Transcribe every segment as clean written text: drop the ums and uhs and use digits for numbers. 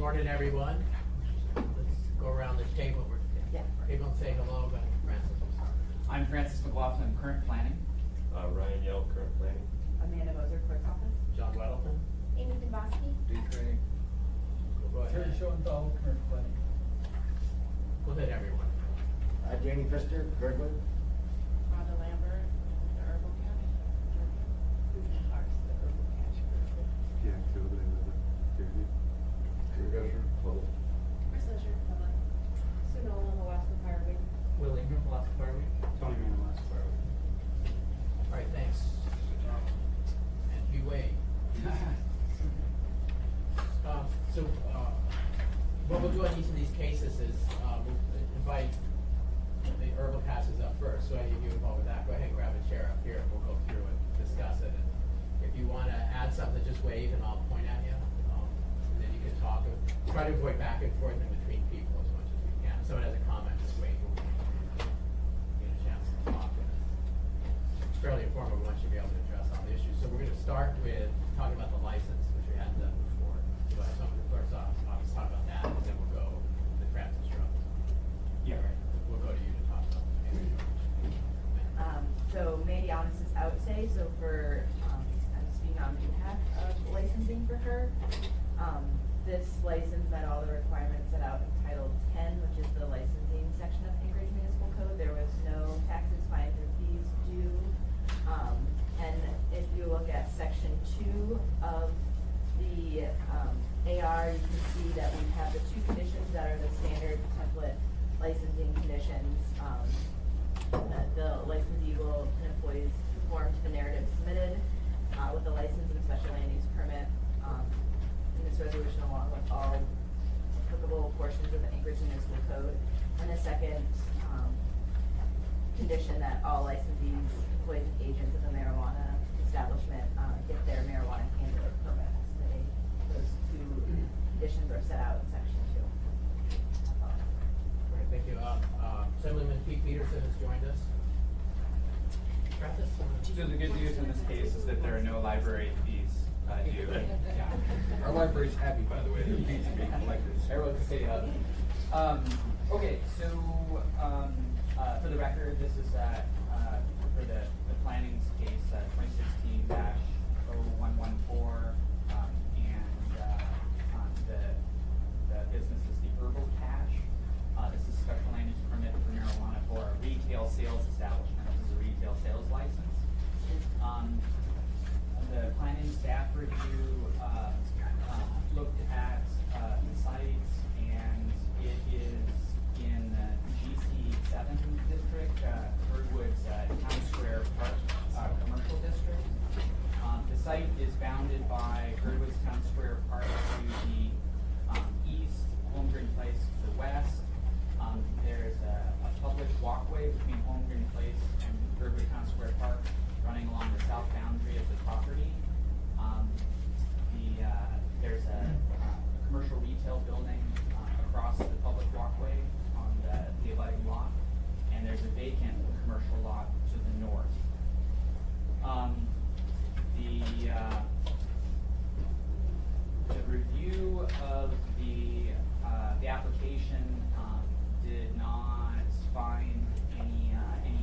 Morning, everyone. Let's go around the table. People will say hello, but Francis will start. I'm Francis McLaughlin, current planning. Ryan Yell, current planning. Amanda Moser, clerk's office. John Weddleton. Amy Dembowski. Craig. Go ahead. Terry Schoenthal, current planning. Go ahead, everyone. Janie Pfister, Girdwood. Rhonda Lambert, the Herbal Cache. Susan Parks, the Herbal Cache. Yeah, so the David. Gusher, close. Chris Lisher. Sue Nolan, Alaska Fire Wing. Will Ingram, last part. Tony Mann, last part. All right, thanks. And Hugh Wade. What we'll do on each of these cases is we'll invite the herbal caches up first. So any of you involved with that, go ahead and grab a chair up here and we'll go through and discuss it. And if you want to add something, just wave and I'll point at you. And then you can talk. Try to avoid back and forth in between people as much as we can. If someone has a comment, just wave. Get a chance to talk. It's fairly informative once you'll be able to address all the issues. So we're going to start with talking about the license, which we hadn't done before. So I have some of the clerk's office talk about that, and then we'll go to Francis Rose. Yeah. We'll go to you to talk about the So Mandy Almas is out today, so I'm speaking on behalf of licensing for her. This license met all the requirements set out in Title 10, which is the licensing section of Anchorage Municipal Code. There was no taxes, fines, or fees due. And if you look at Section 2 of the AR, you can see that we have the two conditions that are the standard template licensing conditions. That the licensee will and employees conform to the narrative submitted with the license and special land use permit in this resolution, along with all applicable portions of the Anchorage Municipal Code. And the second condition that all licensees, employees, and agents of the marijuana establishment get their marijuana handler permits. Those two conditions are set out in Section 2. That's all. All right, thank you. Assemblyman Pete Peterson has joined us. Francis? So the good news in this case is that there are no library fees due. Yeah. Our library's happy, by the way, the fees are being collected. Everyone can say okay, so for the record, this is for the planning's case 2016-0114, and the business is the Herbal Cache. This is special land use permit for marijuana for a retail sales establishment. This is a retail sales license. The planning staff review looked at the sites, and it is in the GC7 district, Birdwood's Town Square Park commercial district. The site is bounded by Birdwood's Town Square Park to the east, Holmgren Place to the west. There's a public walkway between Holmgren Place and Birdwood Town Square Park running along the south boundary of the property. There's a commercial retail building across the public walkway on the abutting lot, and there's a vacant commercial lot to the north. The review of the application did not find any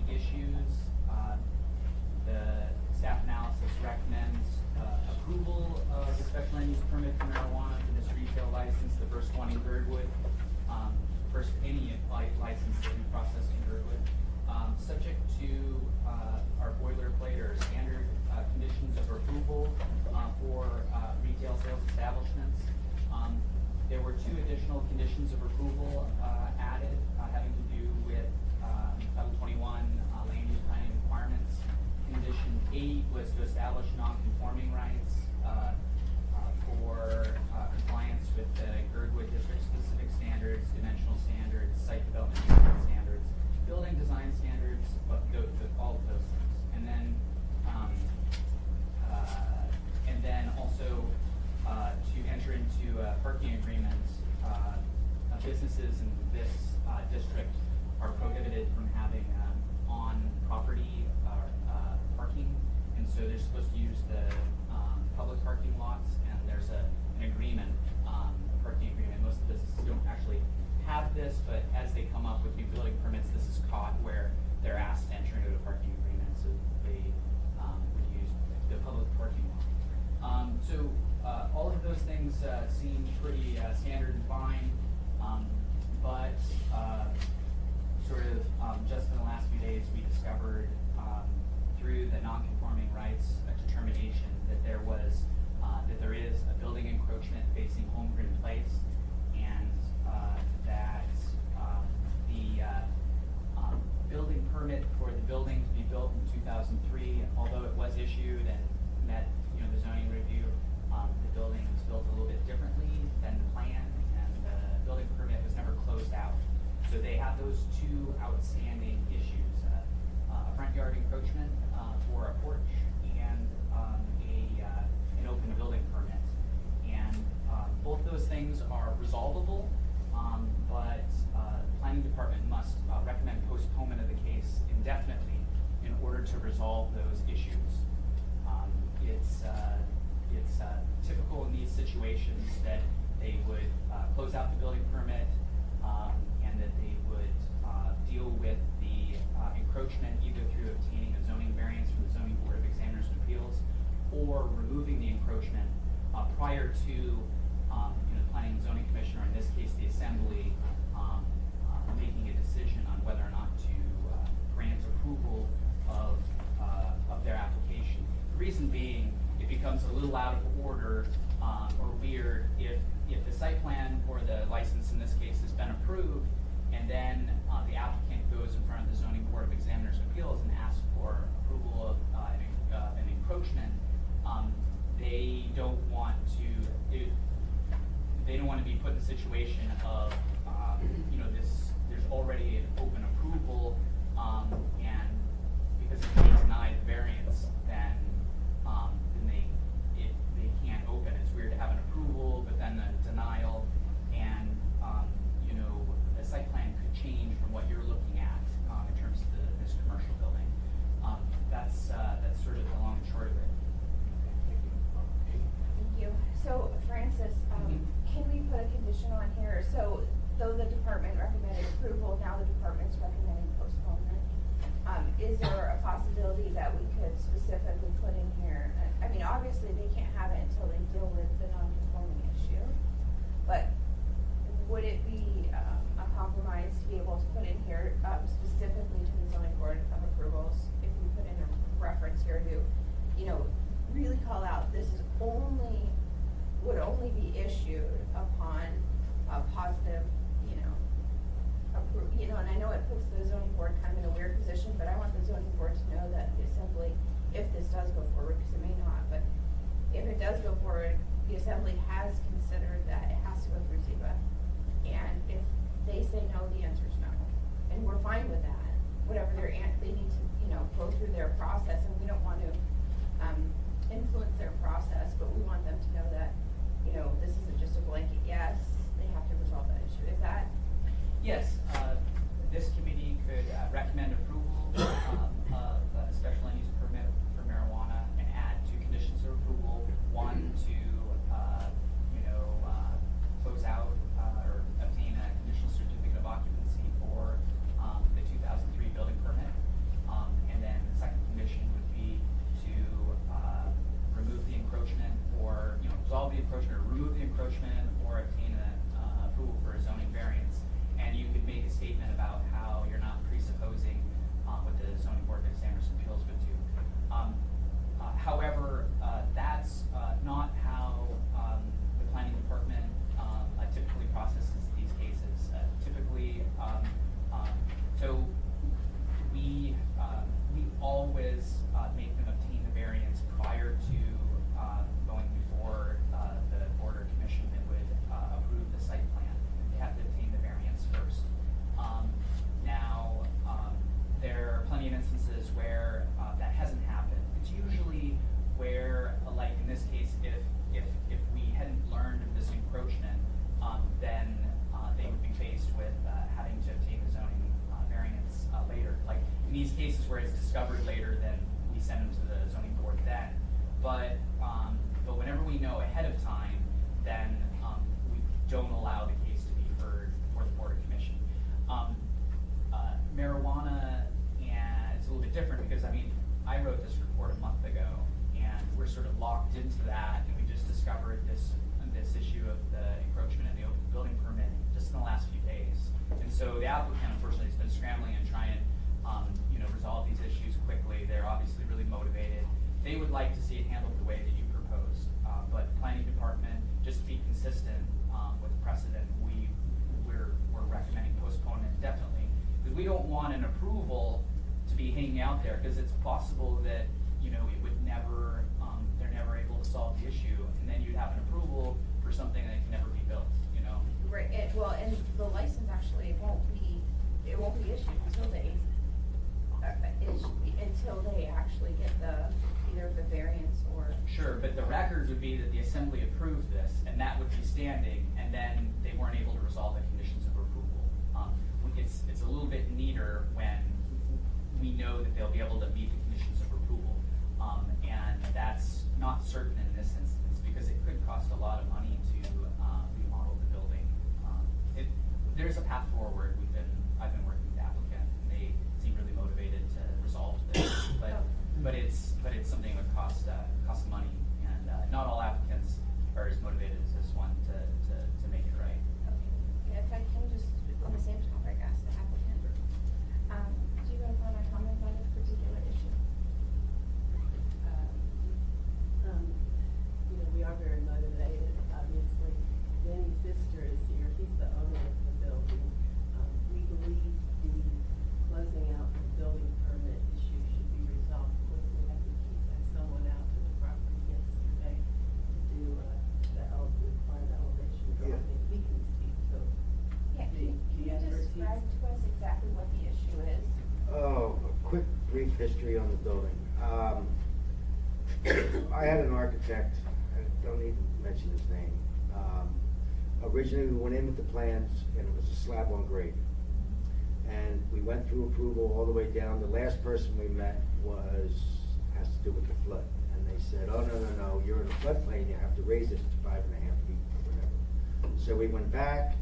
issues. The staff analysis recommends approval of the special land use permit for marijuana for this retail license, the first one in Girdwood, first any license that we process in Girdwood, subject to our boilerplate or standard conditions of approval for retail sales establishments. There were two additional conditions of approval added having to do with Title 21 land use planning requirements. Condition 8 was to establish non-conforming rights for compliance with the Girdwood district-specific standards, dimensional standards, site development standards, building design standards, all of those things. And then also to enter into parking agreements. Businesses in this district are prohibited from having on-property parking, and so they're supposed to use the public parking lots, and there's an agreement, a parking agreement they come up with new building permits, this is caught where they're asked to enter into a parking agreement, so they would use the public parking lot. All of those things seem pretty standard and fine, but just in the last few days, we discovered through the non-conforming rights determination that there is a building encroachment facing Holmgren Place, and that the building permit for the building to be built in 2003, although it was issued and met the zoning review, the building was built a little bit differently than the plan, and the building permit was never closed out. So they have those two outstanding issues, a front yard encroachment for a porch and an open building permit. And both those things are resolvable, but the planning department must recommend postponement of the case indefinitely in order to resolve those issues. It's typical in these situations that they would close out the building permit, and that they would deal with the encroachment either through obtaining a zoning variance from the Zoning Board of Examiners and Appeals, or removing the encroachment prior to the Planning and Zoning Commissioner, in this case the Assembly, making a decision on whether or not to grant approval of their application. The reason being, it becomes a little out of order or weird if the site plan or the license in this case has been approved, and then the applicant goes in front of the Zoning Board of Examiners and Appeals and asks for approval of an encroachment. They don't want to be put in a situation of there's already an open approval, and because if they deny the variance, then they can't open. It's weird to have an approval, but then the denial, and the site plan could change from what you're looking at in terms of this commercial building. That's sort of the long and short of it. Thank you. So Francis, can we put a condition on here? So though the department recommended approval, now the department's recommending postponement. Is there a possibility that we could specifically put in here? I mean, obviously they can't have it until they deal with the non-conforming issue, but would it be a compromise to be able to put in here specifically to the Zoning Board of Approvals, if we put in a reference here to, really call out, this is would only be issued upon a positive, and I know it puts the zoning board kind of in a weird position, but I want the zoning board to know that the Assembly, if this does go forward, because it may not, but if it does go forward, the Assembly has considered that it has to go through ZEBA. And if they say no, the answer is no. And we're fine with that. Whatever they need to, go through their process, and we don't want to influence their process, but we want them to know that, this isn't just a blanket yes, they have to resolve that issue. Is that? Yes, this committee could recommend approval of a special land use permit for marijuana and add two conditions of approval. One, to close out or obtain a conditional certificate of occupancy for the 2003 building permit. And then the second condition would be to remove the encroachment, or resolve the encroachment, or remove the encroachment, or obtain approval for a zoning variance. And you could make a statement about how you're not presupposing what the Zoning Board of Examiners and Appeals would do. However, that's not how the planning department typically processes these cases. Typically, so we always make them obtain the variance prior to going before the board or commission that would approve the site plan. They have to obtain the variance first. Now, there are plenty of instances where that hasn't happened. It's usually where, like in this case, if we hadn't learned of this encroachment, then they would be faced with having to obtain the zoning variance later. Like in these cases where it's discovered later, then we send them to the zoning board then. But whenever we know ahead of time, then we don't allow the case to be heard before the board or commission. they would like to see it handled the way that you proposed. But planning department, just to be consistent, with precedent, we're recommending postponement indefinitely. Because we don't want an approval to be hanging out there, because it's possible that, you know, it would never, they're never able to solve the issue, and then you'd have an approval for something that can never be built, you know? Right, well, and the license actually won't be issued until they actually get either the variance or. Sure, but the record would be that the assembly approved this, and that would be standing, and then they weren't able to resolve the conditions of approval. It's a little bit neater when we know that they'll be able to meet the conditions of approval. And that's not certain in this instance, because it could cost a lot of money to remodel the building. There's a path forward. I've been working with the applicant, and they seem really motivated to resolve this, but it's something that would cost money, and not all applicants are as motivated as this one to make it right. Okay, if I can just, on the same topic, ask the applicant, do you guys want to comment on this particular issue? You know, we are very motivated, obviously. Danny Pfister is here, he's the owner of the building. We believe the closing out the building permit issue should be resolved quickly. I think he sent someone out to the property yesterday to do the required elevation drawing. He can speak to Yeah, can you expertise. describe to us exactly what the issue is? Oh, a quick brief history on the building. I had an architect, I don't need to mention his name. Originally, we went in with the plans, and it was a slab on grade. And we went through approval all the way down. The last person we met has to do with the flood. And they said, oh, no, you're in a floodplain, you have to raise it to 5.5 feet or whatever. So we went back,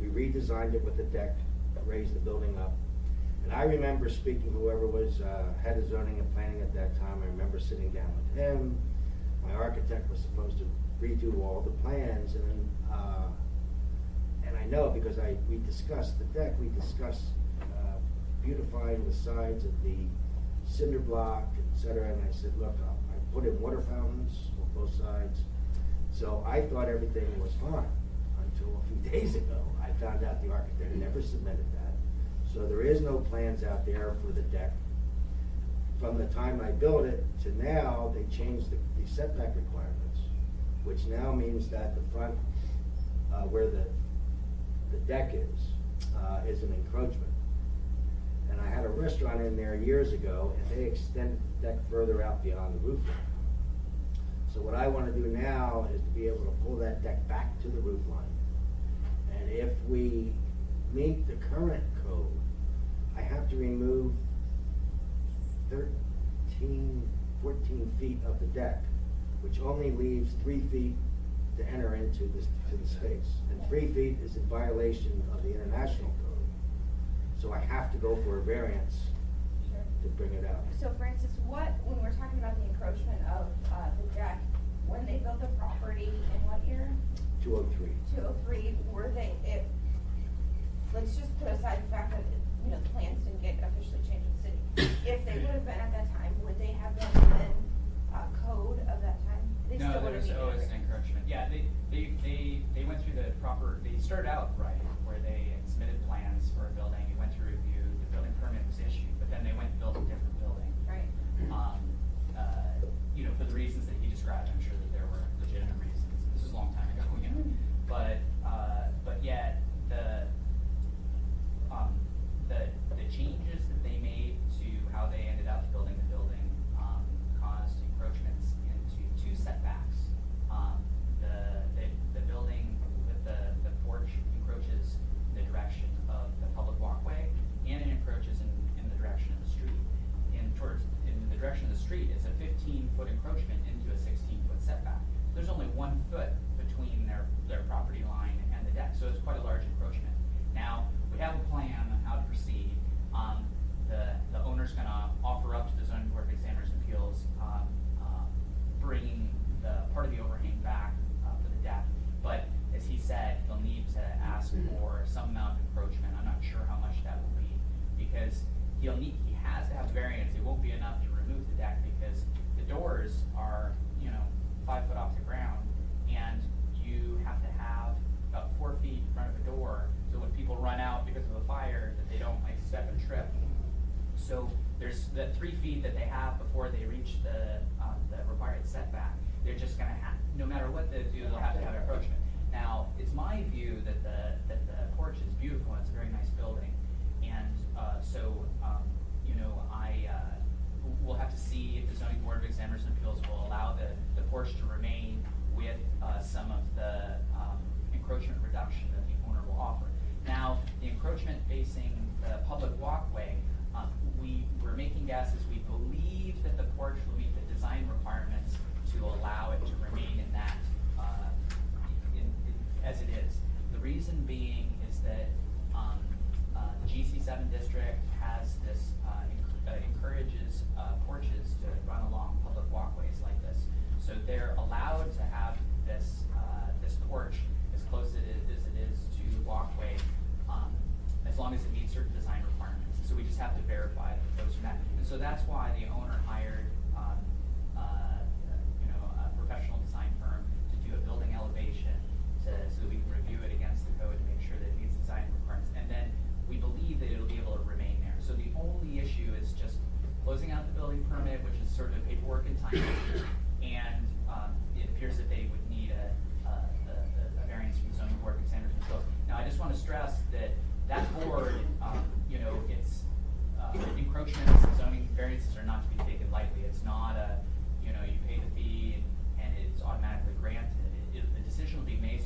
we redesigned it with the deck, raised the building up. And I remember speaking, whoever was head of zoning and planning at that time, I remember sitting down with him. My architect was supposed to redo all the plans, and I know because we discussed the deck, we discussed beautifying the sides of the cinder block, etc. And I said, look, I put in water fountains on both sides. So I thought everything was fine until a few days ago. I found out the architect never submitted that. So there is no plans out there for the deck. From the time I built it to now, they changed the setback requirements, which now means that the front, where the deck is an encroachment. And I had a restaurant in there years ago, and they extended the deck further out beyond the roof line. So what I want to do now is to be able to pull that deck back to the roof line. And if we meet the current code, I have to remove 14 feet of the deck, which only leaves 3 feet to enter into the space. And 3 feet is in violation of the international code. So I have to go for a variance to bring it out. So for instance, when we're talking about the encroachment of the deck, when they built the property in what year? 203. 203, let's just put aside the fact that, you know, the plans didn't get officially changed in the city. If they would have been at that time, would they have been within code of that time? They No, still there would've was needed always a an encroachment. Yeah, they went through they started out right, where they submitted plans for a building, it went through review, the building permit was issued, but then they went and built a different building. Right. You know, for the reasons that he described, I'm sure that there were legitimate reasons. This was a long time ago, you know, but yet the changes that they made to how they ended up building the building caused encroachments into 2 setbacks. The building with the porch encroaches in the direction of the public walkway, and it encroaches in the direction of the street. In the direction of the street, it's a 15-foot encroachment into a 16-foot setback. There's only 1 foot between their property line and the deck, so it's quite a large encroachment. Now, we have a plan on how to proceed. The owner's gonna offer up to the zoning board of examiners and appeals, bringing the part of the overhang back for the deck. But as he said, he'll need to ask for some amount of encroachment. I'm not sure how much that will be, because he has to have variance. It won't be enough to remove the deck, because the doors are, 5 foot off the ground, and you have to have about 4 feet in front of the door, so when people run out because of a fire, that they don't like step and trip. So there's the 3 feet that they have before they reach the required setback. They're just gonna have, no matter what they do, they'll have to have encroachment. Now, it's my view that the porch is beautiful, and it's a very nice building. And, we'll have to see if the zoning board of examiners and appeals will allow the porch to remain with, some of the, encroachment reduction that the owner will offer. Now, the encroachment facing the public walkway, we're making guesses. We believe that the porch will meet the design requirements to allow it to remain in that, as it is. The reason being is that the GC7 district has this, encourages porches to run along public walkways like this. So they're allowed to have this, this porch as close as it is to the walkway, as long as it meets certain design requirements. So we just have to verify that those are met. And so that's why the owner hired, a professional design firm to do a building elevation so that we can review it against the code to make sure that it meets design requirements. And then we believe that it'll be able to remain there. So the only issue is just closing out the building permit, which is sort of a paperwork and time issue. And it appears that they would need a variance from the zoning board of examiners and appeals. Now, I just want to stress that board, it's encroachments and zoning variances are not to be taken lightly. It's not a, you pay the fee and it's automatically granted. The decision will be made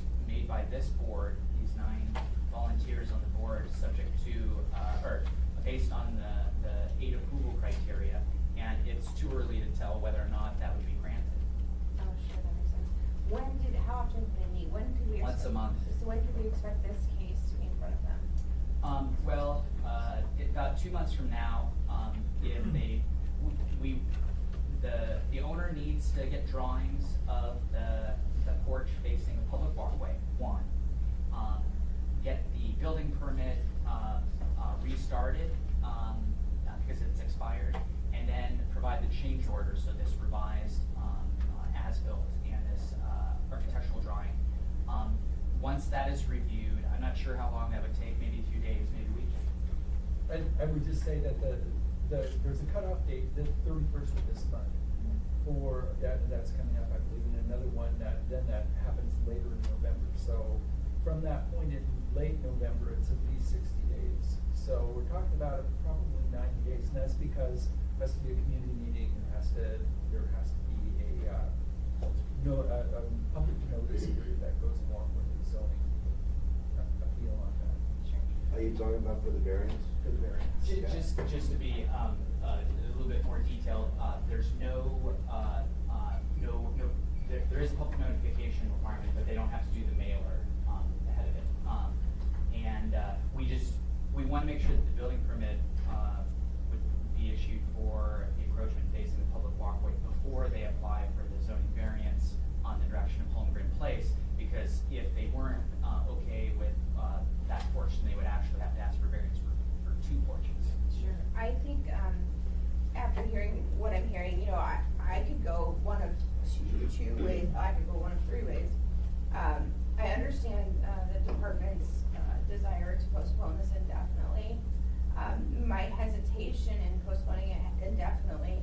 by this board, these 9 volunteers on the board, subject to, or based on the 8 approval criteria, and it's too early to tell whether or not that would be granted. Oh, sure, that makes sense. How often do they meet? When could we expect? Once a month. So when could we expect this case to be in front of them? About 2 months from now, if the owner needs to get drawings of the porch facing the public walkway, one. Get the building permit, restarted, because it's expired, and then provide the change order, so this revised, as-built and this, architectural drawing. Once that is reviewed, I'm not sure how long that would take, maybe a few days, maybe a week. I would just say that there's a cutoff date, the 31st of this month, for that's coming up, I believe, and another one that happens later in November. So from that point in late November, it's at least 60 days. So we're talking about probably 90 days, and that's because there has to be a community meeting, there has to be a public notice period that goes along with the zoning appeal on that, Are you talking about for the variance? for the variance. Just to be a little bit more detailed, there's there is a public notification requirement, but they don't have to do the mailer ahead of it. We want to make sure that the building permit would be issued for the encroachment facing the public walkway before they apply for the zoning variance on the direction of Holmgren Place, because if they weren't okay with that portion, they would actually have to ask for variance for 2 porches. Sure. I think, after hearing what I'm hearing, I could go one of two ways, I could go one of 3 ways. I understand, the department's, desire to postpone this indefinitely. My hesitation in postponing it indefinitely,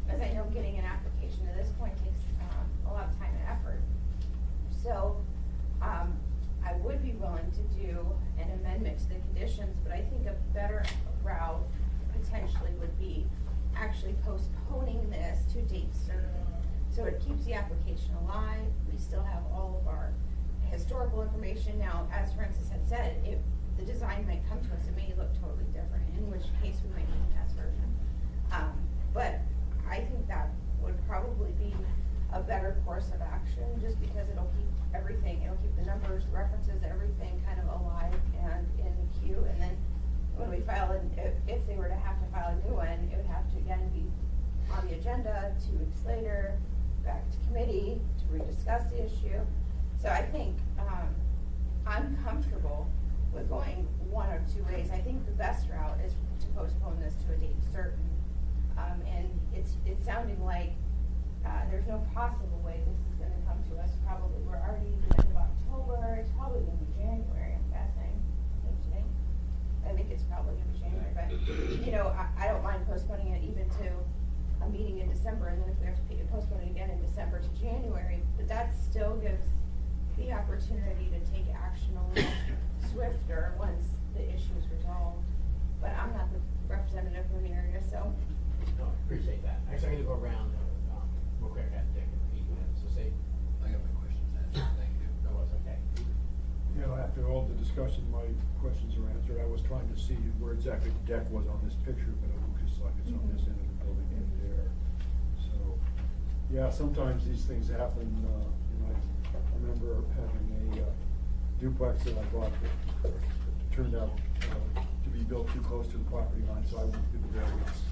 as I know getting an application to this point takes, a lot of time and effort. So, I would be willing to do an amendment to the conditions, but I think a better route potentially would be actually postponing this to a date certain. So it keeps the application alive, we still have all of our historical information. Now, as Francis had said, if the design might come to us, it may look totally different, in which case we might need a test version. But I think that would probably be a better course of action, just because it'll keep the numbers, references, everything kind of alive and in the queue. And then when we file, if they were to have to file a new one, it would have to again be on the agenda 2 weeks later, back to committee to rediscuss the issue. So I think, I'm comfortable with going one of 2 ways. I think the best route is to postpone this to a date certain. And it's sounding like there's no possible way this is gonna come to us, probably, we're already the end of October, it's probably gonna be January, I'm guessing, don't you think? I think it's probably gonna be January, but, you know, I don't mind postponing it even to a meeting in December, and then if we have to postpone it again in December to January, but that still gives the opportunity to take action a little swifter once the issue is resolved. But I'm not the representative from the area, so. No, I appreciate that. Actually, I'm gonna go around, real quick at Dick and Pete, so say, I got my questions answered, thank you. no, it's okay. You know, after all the discussion, my questions are answered. I was trying to see where exactly the deck was on this picture, but it looks like it's on this end of the building in there. So, yeah, sometimes these things happen. I remember having a duplex that I bought that turned out to be built too close to the property line, so I went through the variance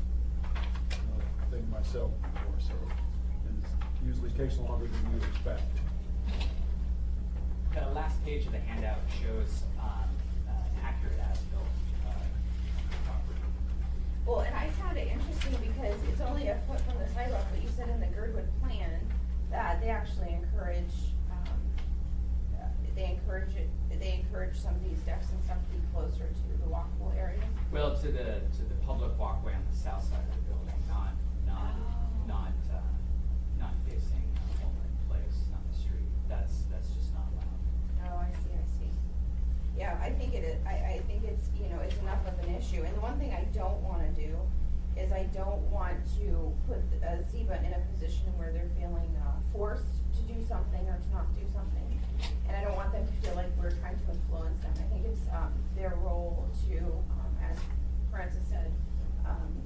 thing myself before, so it usually takes longer than you expect. The last page of the handout shows, an accurate as-built, property. Well, and I found it interesting because it's only a foot from the sidewalk, but you said in the Girdwood plan that they actually encourage some of these decks and stuff to be closer to the walkable area. Well, to the public walkway on the south side of the building, not facing Holman Place, not the street. That's just not allowed. Oh, I see. Yeah, I think it is, I think it's, you know, it's enough of an issue, and the one thing I don't wanna do is I don't want to put Ziba in a position where they're feeling, forced to do something or to not do something. And I don't want them to feel like we're trying to influence them. I think it's, their role to, as Francis said,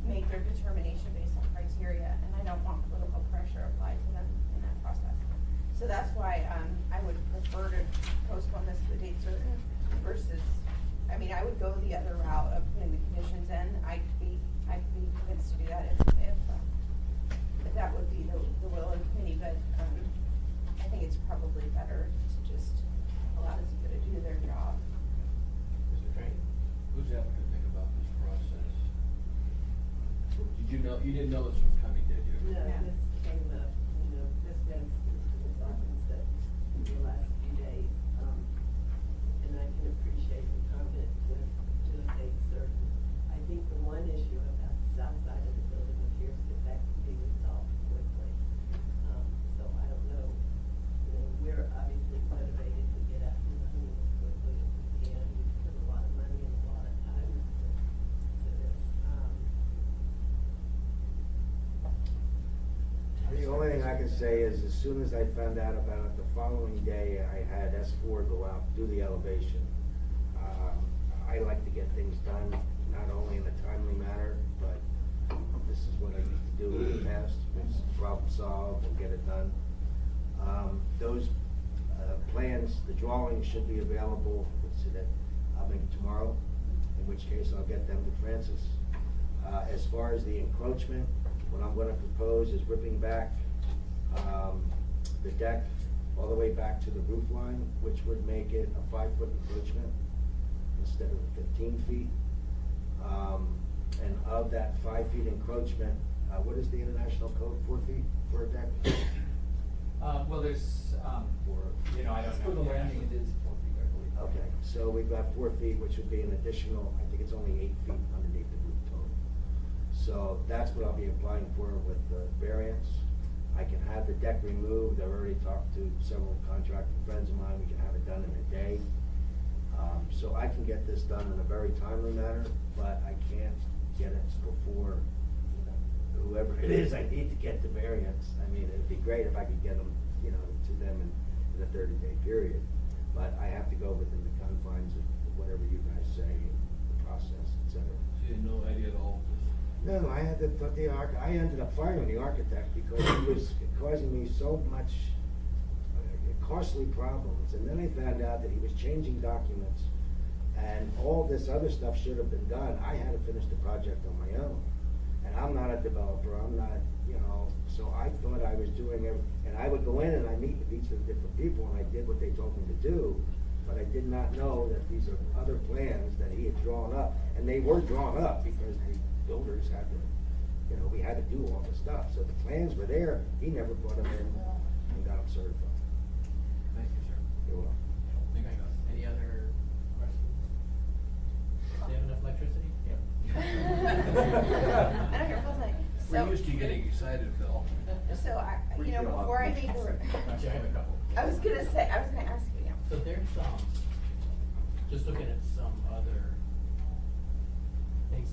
make their determination based on criteria, and I don't want political pressure applied to them in that process. So that's why, I would prefer to postpone this to a date certain versus, I mean, I would go the other route of putting the conditions in. I'd be convinced to do that if that would be the will of the committee, but, I think it's probably better to just allow the Ziba to do their job. Mr. Train? Who's the applicant think about this process? Did you know, you didn't know this was coming, did you? No, Yeah. this came up, you know, just as Mr. Gonzalez said, in the last few days. And I can appreciate the comment to a date certain. I think the one issue about the south side of the building appears that can be resolved quickly. So I don't know, you know, we're obviously motivated to get out and running as quickly as we can. We've put a lot of money and a lot of time to this. The only thing I can say is, as soon as I found out about it, the following day, I had S4 go out, do the elevation. I like to get things done, not only in a timely manner, but this is what I used to do in the past, it's problem solved and get it done. Those plans, the drawings should be available, let's see that, I'll make it tomorrow, in which case I'll get them to Francis. As far as the encroachment, what I'm gonna propose is ripping back, the deck all the way back to the roof line, which would make it a 5-foot encroachment instead of 15 feet. And of that 5 feet encroachment, what is the international code, 4 feet for a deck? Well, there's, you know, I don't know. For the landing, it is 4 feet, I believe. Okay, so we've got 4 feet, which would be an additional, I think it's only 8 feet underneath the roof total. So that's what I'll be applying for with the variance. I can have the deck removed. I've already talked to several contracting friends of mine. We can have it done in a day. So I can get this done in a very timely manner, but I can't get it before, you know, whoever it is, I need to get the variance. I mean, it'd be great if I could get them, you know, to them in a 30-day period. But I have to go within the confines of whatever you guys say, the process, et cetera. So you had no idea at all? No, I had to talk to the I ended up firing the architect because he was causing me so much costly problems. And then I found out that he was changing documents and all this other stuff should have been done. I had to finish the project on my own. And I'm not a developer, I'm not, you know, so I thought I was doing everything. And I would go in and I meet with each of the different people and I did what they told me to do. But I did not know that these are other plans that he had drawn up. And they were drawn up because the builders had to you know, we had to do all the stuff, so the plans were there, he never brought them in and got them certified. Thank you, sir. You're welcome. Think I got any other questions? Do you have enough electricity? Yep. I know you're buzzing. So- We're used to you getting excited, Phil. So I, you know, before I make the, Actually, I have a couple. I was gonna ask you, yeah. So there's just looking at some other things,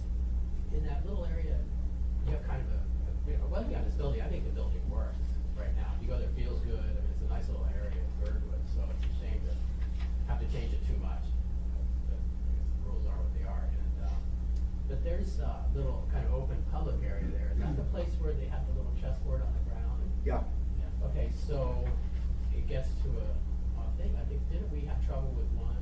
in that little area, you have kind of one thing on this building, I think the building works right now. If you go there, it feels good, I mean, it's a nice little area in Girdwood, so it's a shame to have to change it too much. But I guess the rules are what they are, but there's a little kind of open public area there. Is that the place where they have the little chessboard on the ground? Yeah, Okay, so it gets to a thing, I think, didn't we have trouble with one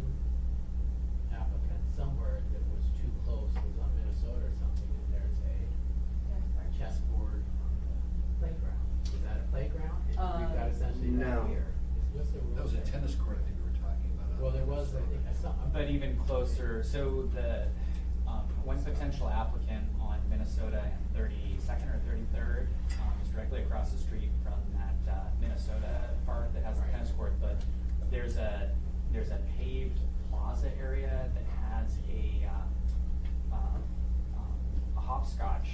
applicant somewhere that was too close, it was on Minnesota or something, and there's a chessboard on the playground? Is that a playground? We've got essentially no. that here. What's the rule That was a there? tennis court, I think we were talking about. Well, there was, I think, But even closer, so the, one potential applicant on Minnesota and 32nd or 33rd, is directly across the street from that, Minnesota park that has the tennis court, but there's a paved plaza area that has a hopscotch,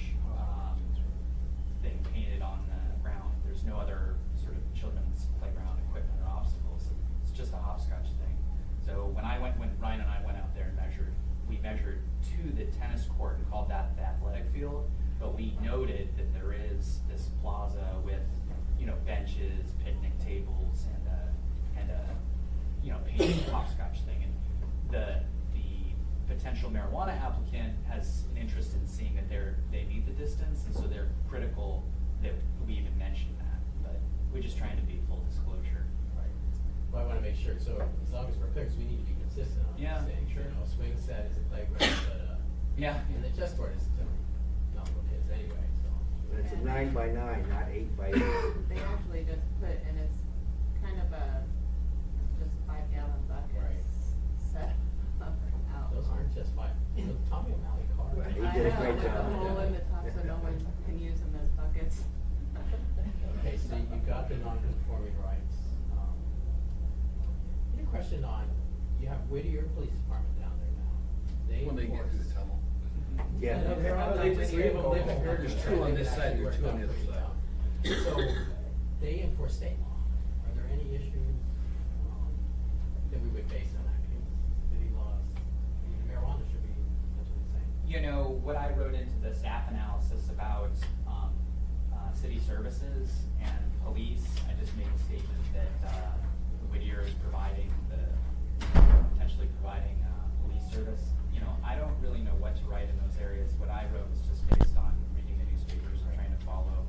thing painted on the ground. There's no other sort of children's playground equipment or obstacles. It's just a hopscotch thing. So when Ryan and I went out there and we measured to the tennis court and called that the athletic field, but we noted that there is this plaza with, you know, benches, picnic tables, and a you know, painted hopscotch thing. And the potential marijuana applicant has an interest in seeing that they meet the distance, and so they're critical that we even mention that. But we're just trying to be full disclosure. Right. Well, I wanna make sure, so as long as we're clear, 'cause we need to be consistent on Yeah, these things. sure. You know, swing set is a playground, but, Yeah. and the chessboard is not for kids anyway, so. and it's a 9x9, not 8x8. They actually just put, and it's kind of just 5-gallon Right. buckets set up out. Those aren't just fine. The Tommy O'Malley car. Right. He I did a know, great with the job. hole in the top so no one can use them as buckets. Okay, so you got the non-conforming rights. I had a question on, you have Whittier Police Department down there now. When they get through the tunnel. Yeah. No, they're all- They just three of them live in leave. Girdwood. There's two on this They side, actually there's work two on out the other pretty side. well. So, they enforce state law. Are there any issues that we would face in that case? City laws, I mean, marijuana should be essentially the same. You know, what I wrote into the staff analysis about city services and police, I just made a statement that Whittier is potentially providing police service. You know, I don't really know what to write in those areas. What I wrote was just based on reading the newspapers and trying to follow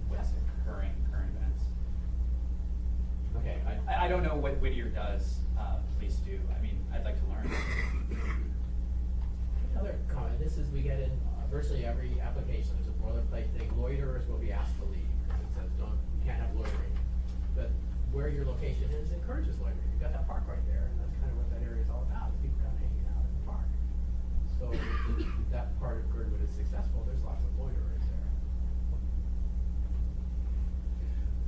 what's occurring, current events. Okay, I don't know what Whittier does, police do. I mean, I'd like to learn. Another comment, this is, we get in virtually every application, there's a boilerplate thing, loiterers will be asked to leave, because it says you can't have loitering. But where your location is encourages loitering, you've got that park right there, and that's kind of what that area is all about, is people kind of hanging out in the park. So if that part of Girdwood is successful, there's lots of loiterers there.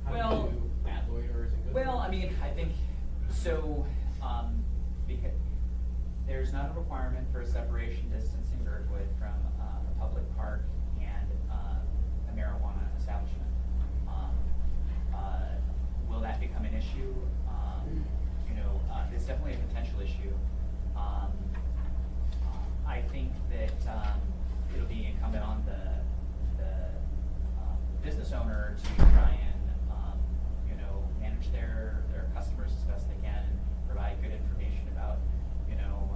How Well- do you add loiterers in Girdwood? Well, I mean, I think, so, because there's not a requirement for a separation distance in Girdwood from a public park and a marijuana establishment. Will that become an issue? You know, it's definitely a potential issue. I think that it'll be incumbent on the business owner to try and, you know, manage their customers as best they can and provide good information about, you know,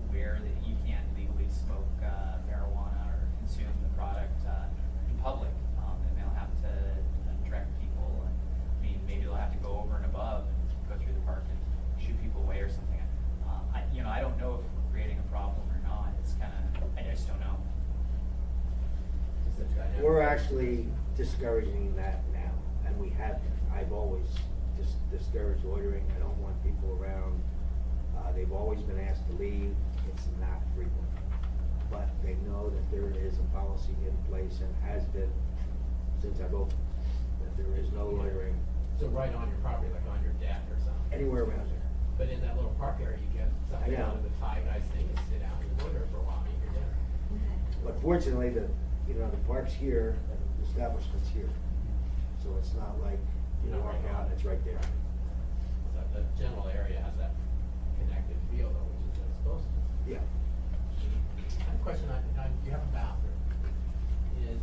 where that you can't legally smoke marijuana or consume the product in public. And they'll have to direct people, and, I mean, maybe they'll have to go over and above and go through the park and shoot people away or something. You know, I don't know if we're creating a problem or not. It's kind of, I just don't know. Just a dynamic. We're actually discouraging that now, and we have been. I've always discouraged loitering. I don't want people around. They've always been asked to leave. It's not frequent. but they know that there is a policy in place and has been since I've opened, that there is no loitering So right on your property, like on your deck or something? anywhere around there. But in that little park area, you get something I know. out of the Thai guys thing and sit down and loiter for a while, eat your dinner. But fortunately, the park's here, and the establishment's here. So it's not like you You're not walk right out, on it. it's right there. So the general area has that connected feel though, which is what it's supposed to. Yeah. I have a question on, you have a bathroom. Is,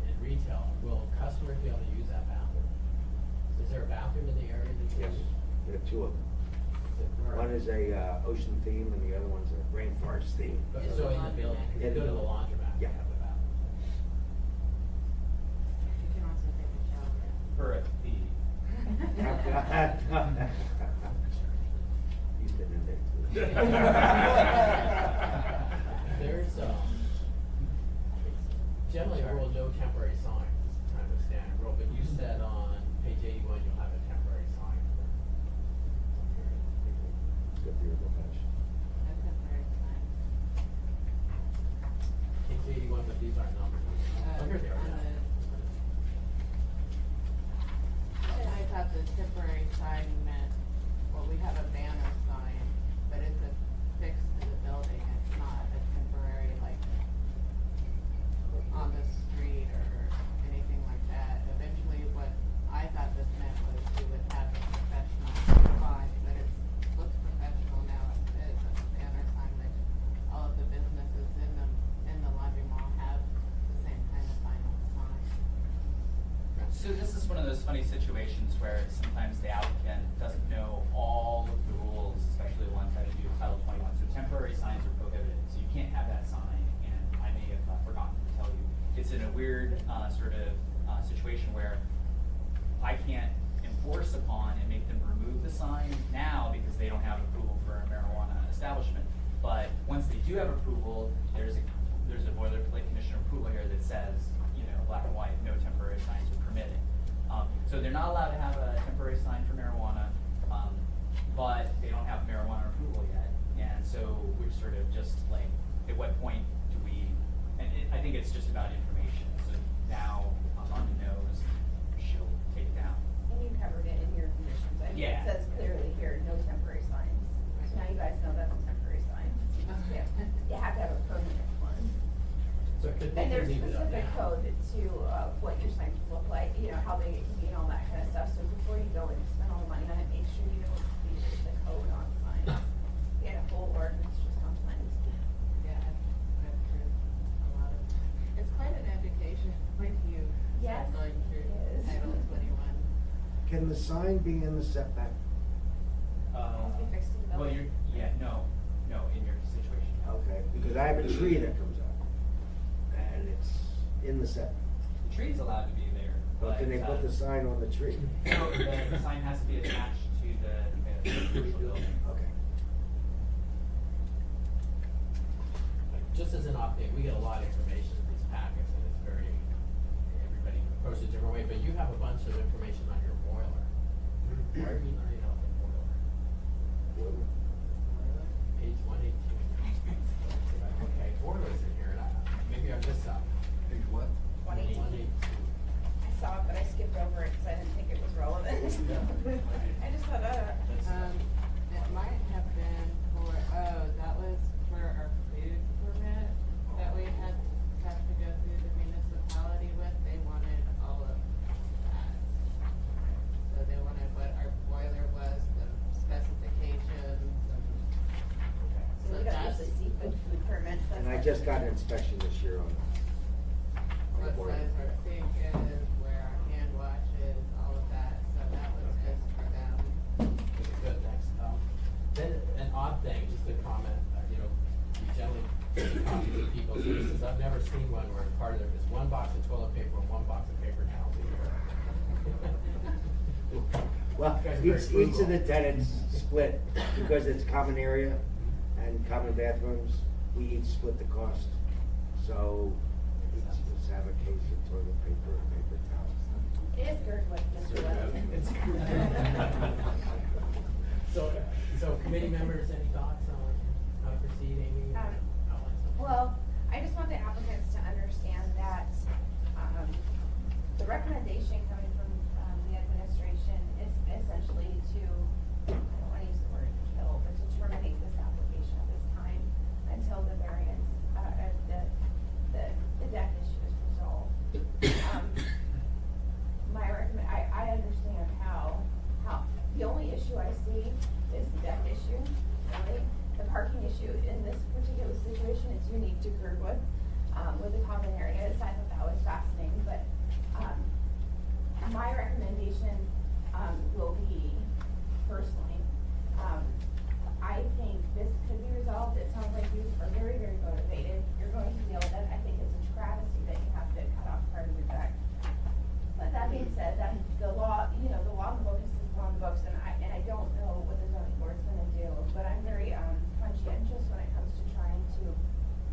in retail, will customers be able to use that bathroom? Is there a bathroom in the area that you Yes, use? there are two of them. Is it where- One is a ocean theme and the other one's a rainforest theme. But so in the building, 'cause you In the go to the building. laundromat, you Yeah. have the bathroom. You can also take a shower. For a fee. He's been in there too. There's, generally a rule, no temporary signs, is kind of a standard rule, but you said on page 81, you'll have a temporary sign for some period. Good for your profession. A temporary sign. Page 81, but these aren't numbered. Oh, here they are, On yeah. I thought the temporary sign meant, well, we have a banner sign, but it's affixed to the building, it's not a temporary, like, on the street or anything like that. Eventually, what I thought this meant was we would have a professional sign, but it looks professional now, it is a banner sign, which all of the businesses in the laundry mall have the same kind of vinyl sign. So this is one of those funny situations where sometimes the applicant doesn't know all of the rules, especially the ones that do Title 21. So temporary signs are prohibited, so you can't have that sign, and I may have forgotten to tell you. It's in a weird situation where I can't enforce upon and make them remove the sign now because they don't have approval for a marijuana establishment. But once they do have approval, there's a boilerplate commissioner approval here that says, black and white, no temporary signs are permitted. So they're not allowed to have a temporary sign for marijuana, but they don't have marijuana approval yet. And so we're sort of just like, at what point do we, I think it's just about information. So now I'm on the nose, she'll take it down. And you covered it in your conditions, I mean, it Yeah. says clearly here, no temporary signs. So now you guys know that's a temporary sign. You have to have a permanent one. So it could be And there's leave it up specific now. code to, what your signs look like, how big it can be and all that kind of stuff. So before you go and spend all the money on it, make sure you know the code on signs. You get a whole ordinance just on signs. Yeah, I've heard a lot of, it's quite an education when you Yes, start going through it is. Title 21. Can the sign be in the setback? Must be fixed to the Well, building. no, in your situation. Okay, because I have a tree that comes up, and it's in the setback. The tree's allowed to be there, But can they put the sign on the tree? No, the sign has to be attached to the commercial building. Okay. Just as an update, we get a lot of information in these packets, and it's very, everybody approaches it a different way, but you have a bunch of information on your boiler. Why are you not about the boiler? Page 118. Okay, boiler's in here, and maybe I missed something. Page what? 118. I saw it, but I skipped over it because I didn't think it was relevant. I just saw that. It might have been for, that was for our food permit that we have to go through the municipality with. They wanted all of that. So they wanted what our boiler was, the specifications, and So we got that's usually see food permits. that's And I like- just got an inspection this year on what the boiler. size our sink is, where our hand wash is, all of that. So that was just for them. Good, thanks. Then an odd thing, just a comment, you generally see copies of people's leases. I've never seen one where part of there is one box of toilet paper and one box of paper towels a year. Well, You guys are very each of the frugal. tenants split, because it's common area and common bathrooms, we each split the cost. So each of us have a case of toilet paper and paper towels. It is Girdwood, Mr. Webb. It's So committee members, any thoughts on how to proceed, Amy? Um, Outline something? Well, I just want the applicants to understand that, the recommendation coming from, the administration is essentially to, I don't wanna use the word kill, but to terminate this application at this time until the variance, the deck issue is resolved. I understand how, the only issue I see is the deck issue, really. The parking issue in this particular situation is unique to Girdwood, with the common areas. I thought that was fascinating, but, my recommendation, will be personally, I think this could be resolved. It sounds like you are very, very motivated. You're going to deal with it. I think it's a travesty that you have to cut off part of your deck. But that being said, then the law, the law in the books is the law in the books, and I don't know what the zoning board's gonna do, but I'm very, conscientious when it comes to trying to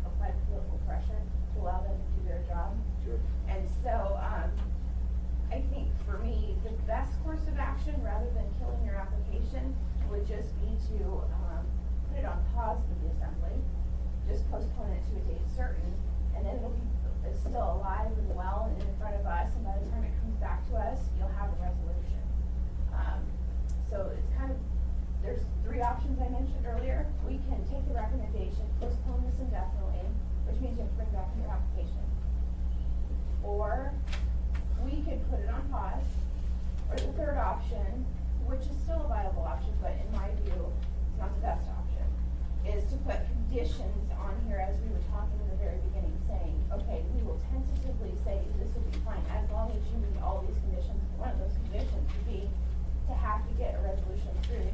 apply political pressure to allow them to do their job. Sure. And so, I think for me, the best course of action, rather than killing your application, would just be to, put it on pause with the assembly, just postpone it to a date certain, and then it'll be still alive and well and in front of us, and by the time it comes back to us, you'll have a resolution. So it's kind of, there's three options I mentioned earlier. We can take the recommendation, postpone this indefinitely, which means you have to bring back your application. Or we could put it on pause, or the third option, which is still a viable option, but in my view, it's not the best option, is to put conditions on here, as we were talking in the very beginning, saying, okay, we will tentatively say this will be fine as long as you meet all these conditions. One of those conditions would be to have to get a resolution through,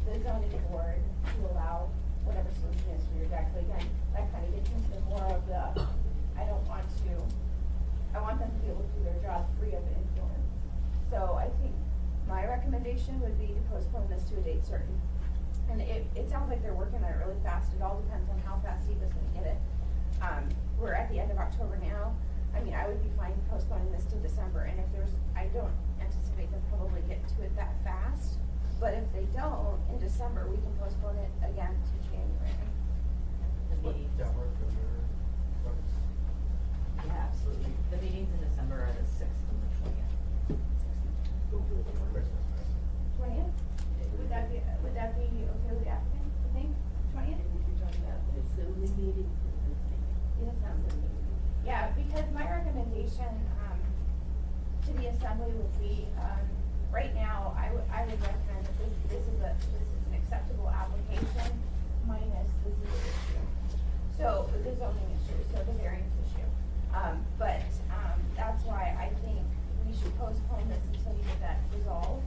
the zoning board to allow whatever solution is for your deck. But again, that kind of gets into more of the, I want them to be able to do their job free of influence. So I think my recommendation would be to postpone this to a date certain. And it sounds like they're working on it really fast. It all depends on how fast SEPA's gonna get it. We're at the end of October now. I mean, I would be fine postponing this to December, and if I don't anticipate them probably get to it that fast. But if they don't, in December, we can postpone it again to January. The meetings. That work for your folks? Yeah, absolutely. The meetings in December are the 6th and the 20th. Don't do it tomorrow. Christmas, right? 20th? Would that be okay with the applicant, you think? 20th? If you're talking about the assembly meeting, this meeting. Yeah, sounds good. Yeah, because my recommendation, to the assembly would be, right now, I would recommend that this is an acceptable application minus the Z issue. So, the zoning issue, so the variance issue. But that's why I think we should postpone this until you get that resolved.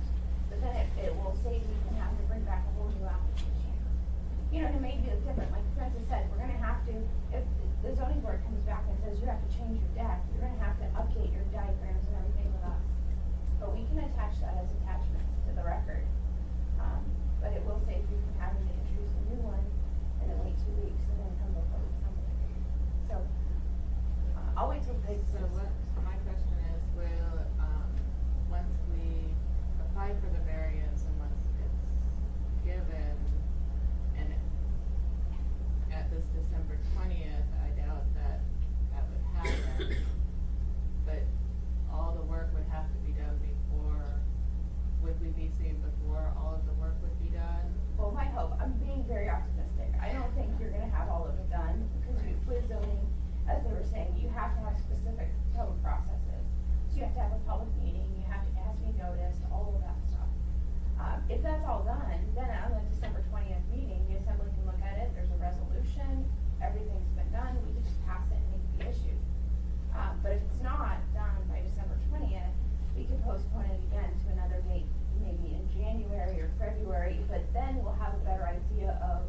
But then it will save you from having to bring back a whole new application. And it may be different, like Francis said, we're gonna have to, if the zoning board comes back and says you have to change your deck, you're gonna have to update your diagrams and everything with us. But we can attach that as attachments to the record. But it will save you from having to introduce a new one and then wait 2 weeks and then come before the assembly. So, I'll wait till they. So my question is, will, once we apply for the variance and once it's given, and at this December 20th, I doubt that would happen, but all the work would have to be done before, would we be seen before all of the work would be done? Well, my hope, I'm being very optimistic. I don't think you're gonna have all of it done, because with zoning, as they were saying, you have to have specific code processes. So you have to have a public meeting, it has to be noticed, all of that stuff. If that's all done, then on the December 20th meeting, the assembly can look at it, there's a resolution, everything's been done, we can just pass it and it can be issued. But if it's not done by December 20th, we can postpone it again to another date, maybe in January or February, but then we'll have a better idea of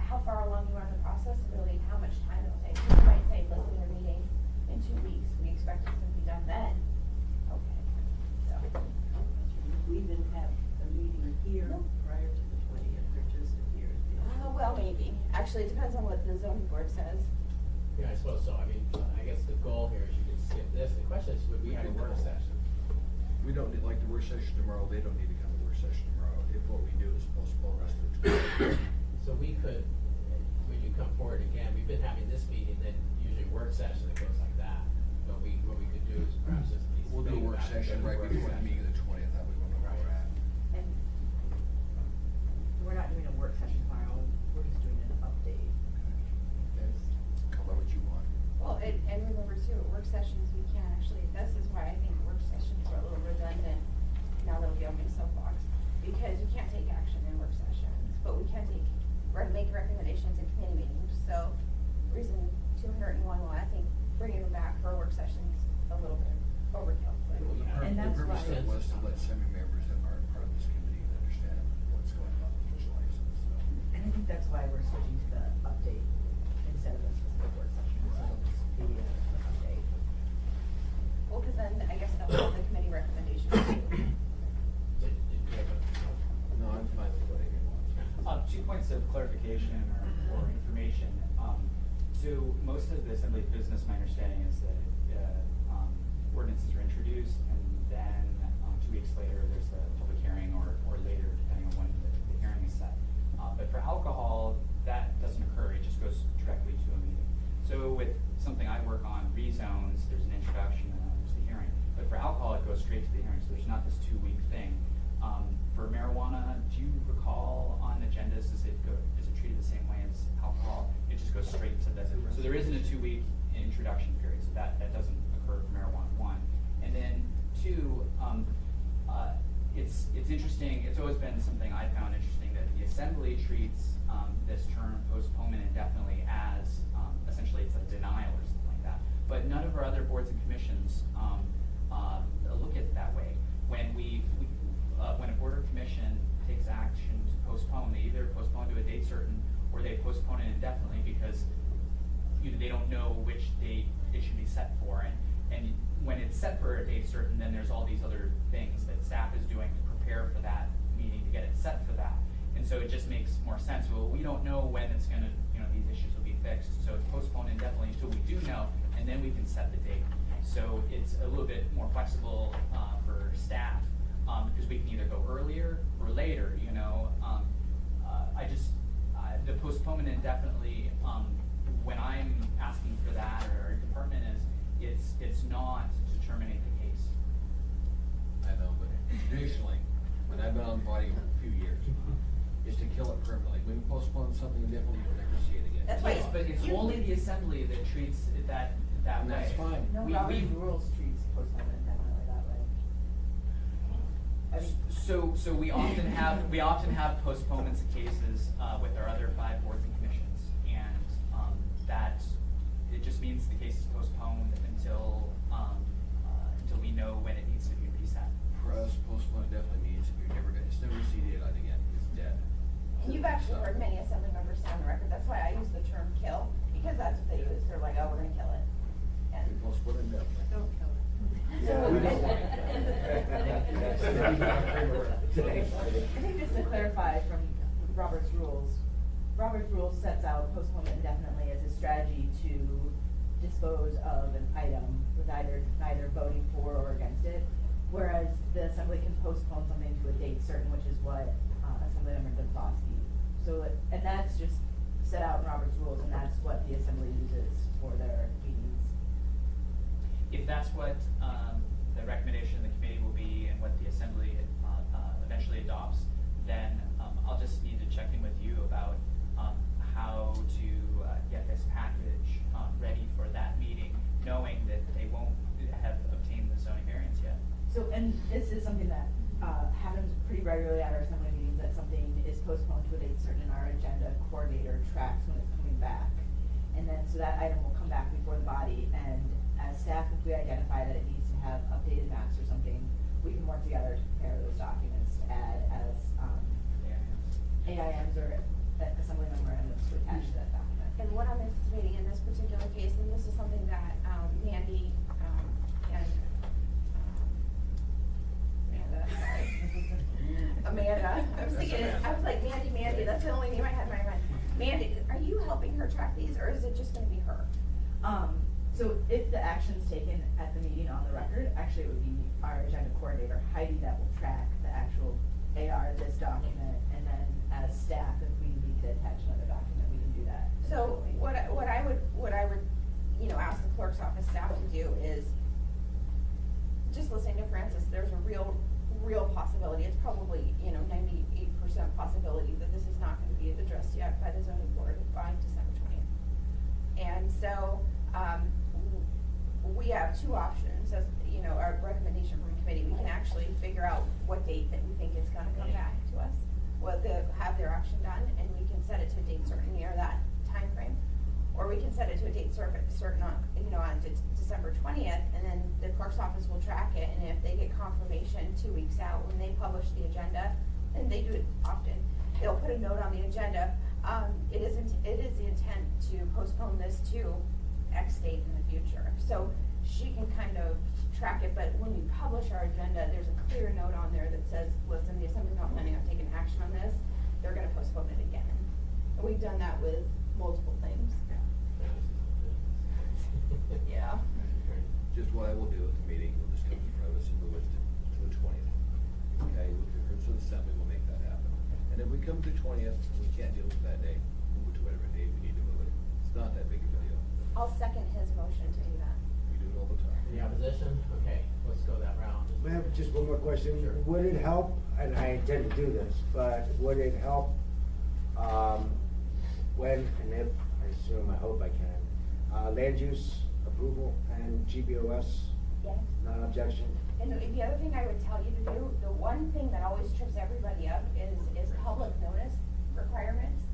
how far along you are in the process and really how much time it'll take. You might say, listen, you're meeting in 2 weeks, we expect it's gonna be done then. Okay, so. We even have a meeting here No. prior to the 20th, or just here at the assembly. Well, maybe. Actually, it depends on what the zoning board says. Yeah, I suppose so. I mean, I guess the goal here is you could skip this. The question is, would we have a work session? We don't need, like the work session tomorrow, they don't need to come to work session tomorrow, if what we do is postpone us to. So we could, when you come forward again been having this meeting, then usually work session that goes like that. But what we could do is perhaps just. We'll do a work session right before the meeting of the 20th, that way we'll know where we're at. And we're not doing a work session tomorrow, we're just doing an update. There's, Call that what you want. Well, and remember too, at work sessions, we can't actually, this is why I think work sessions are a little redundant, now that'll be on my soapbox, because we can't take action in work sessions, but we can make recommendations in committee meetings, so reason 201, well, I think bringing them back for a work session's a little bit overkill, but. And that's The purpose why- of it was to let semi members that aren't part of this committee understand what's going on with this license, so. and I think that's why we're switching to the update instead of a specific work session, so it'll just be an update. Well, cause then I guess they'll have the committee recommendations too. No, I'm fine with whatever you want. 2 points of clarification or information. So most of the assembly business, my understanding is that ordinances are introduced and then 2 weeks later, there's the public hearing or later, depending on when the hearing is set. But for alcohol, that doesn't occur, it just goes directly to a meeting. So with something I work on, rezones, there's an introduction and then there's the hearing. But for alcohol, it goes straight to the hearing, so there's not this 2-week thing. For marijuana, do you recall on agendas, is it treated the same way as alcohol? It just goes straight to the, so there isn't a 2-week introduction period, so that doesn't occur for marijuana, 1. And then 2, it's interesting, it's always been something I found interesting that the assembly treats this term postponement indefinitely as essentially it's a denial or something like that. But none of our other boards and commissions look at it that way. When a board or commission takes action to postpone, they either postpone to a date certain or they postpone it indefinitely because either they don't know which date it should be set for. And when it's set for a date certain, then there's all these other things that staff is doing to prepare for that meeting to get it set for that. And so it just makes more sense. Well, we don't know when it's gonna, these issues will be fixed. So it's postponed indefinitely until we do know, and then we can set the date. So it's a little bit more flexible for staff. Because we can either go earlier or later, the postponement indefinitely, when I'm asking for that, or our department it's not to terminate the case. I know, but traditionally, when I've been on the body a few years, is to kill it permanently. When we postpone something indefinitely, you'll never see it again. That's why Yes, but it's only the assembly that treats it that And way. that's fine. No, Robert's rules treats postponement indefinitely that way. I mean, So we often have postponements of cases with our other 5 boards and commissions, and that it just means the case is postponed until we know when it needs to be reset. For us, postpone definitely means it's never seated out again, it's dead. And you've actually heard many assembly members say on the record, that's why I use the term kill, because that's what they use, they're like, oh, we're gonna kill it. And We postpone it definitely. Don't kill it. Yeah, we don't want I think just to clarify from Robert's rules sets out postponement indefinitely as a strategy to dispose of an item with neither voting for or against it, whereas the assembly can postpone something to a date certain, which is what Assemblymember Dubofsky. So, and that's just set out in Robert's rules, and that's what the assembly uses for their meetings. If that's what the recommendation of the committee will be and what the assembly eventually adopts, then I'll just need to check in with you about how to get this package ready for that meeting, knowing that they won't have obtained the zoning variance yet. So, and this is something that happens pretty regularly at our assembly meetings, that something is postponed to a date certain and our agenda coordinator tracks when it's coming back. And then, so that item will come back before the body, and as staff, if we identify that it needs to have updated maps or something, we can work together to prepare those documents to add as AIMs or assembly memorandums to attach to that document. And what I'm anticipating in this particular case, and this is something that Mandy and Amanda, I was like, Mandy, that's the only name I had in my mind. Mandy, are you helping her track these, or is it just gonna be her? So if the action's taken at the meeting on the record, actually it would be our agenda coordinator, Heidi, that will track the actual AR, this document, and then as staff, if we need to attach another document, we can do that. So what I would just listening to Francis, there's a real possibility, it's probably, 98% possibility that this is not gonna be addressed yet by the zoning board by December 20th. And so, we have two options, as, our recommendation from committee, we can actually figure out what date that we think it's gonna come back to us, have their action done, and we can set it to a date certain near that time frame. Or we can set it to a date certain on, on December 20th, and then the clerk's office will track it, and if they get confirmation 2 weeks out when they publish the agenda, and they do it often, they'll put a note on the agenda, it is the intent to postpone this to X date in the future. So she can kind of track it, but when we publish our agenda, there's a clear note on there that says, listen, the Assembly's not planning on taking action on this, they're gonna postpone it again. And we've done that with multiple things. Yeah. Just what I will do at the meeting, we'll just come in front of us and move it to the 20th. Okay, with the concurrence of the assembly, we'll make that happen. And if we come to the 20th, and we can't deal with that day, move it to whatever day we need to move it. It's not that big of a deal. I'll second his motion to do that. We do it all the time. Any opposition? Okay, let's go that round. May I have just one more question? Sure. Would it help, and I intend to do this, but would it help, when and if, I hope I can, land use approval and GBOS, Yes. non-objection? And the other thing I would tell you to do, the one thing that always trips everybody up is public notice requirements.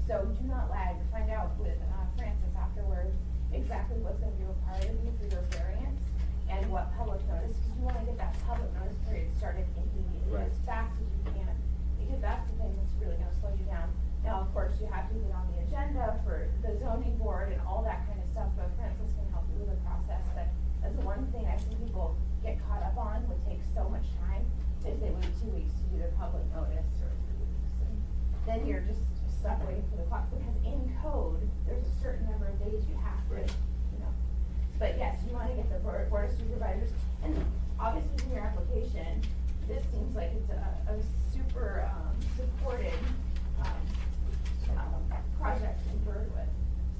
So do not lag, find out with Francis afterwards exactly what's gonna be required of you for your variance and what public notice, because you wanna get that public notice period started immediately, Right. as fast as you can, because that's the thing that's really gonna slow you down. Now, of course, you have to get on the agenda for the zoning board and all that kind of stuff, but Francis can help you with the process. But that's the one thing I see people get caught up on, would take so much time, is they wait 2 weeks to do their public notice or 3 weeks. And then you're just stuck waiting for the clock, because in code, there's a certain number of days you have to, Right. But yes, you wanna get the board of supervisors, and obviously in your application, this seems like it's a super, supported, project in Birdwood.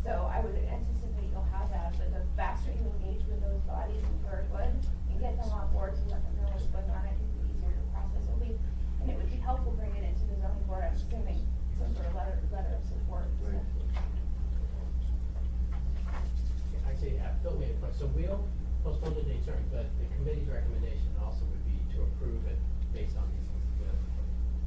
So I would anticipate you'll have that, but the faster you engage with those bodies in Birdwood and get them on board to let them know what's going on, I think the easier the process will be. And it would be helpful bringing it into the zoning board, I'm assuming, some sort of letter of support. So. Right. Actually, Phil made a point, so we'll postpone the date certain, but the committee's recommendation also would be to approve it based on these, the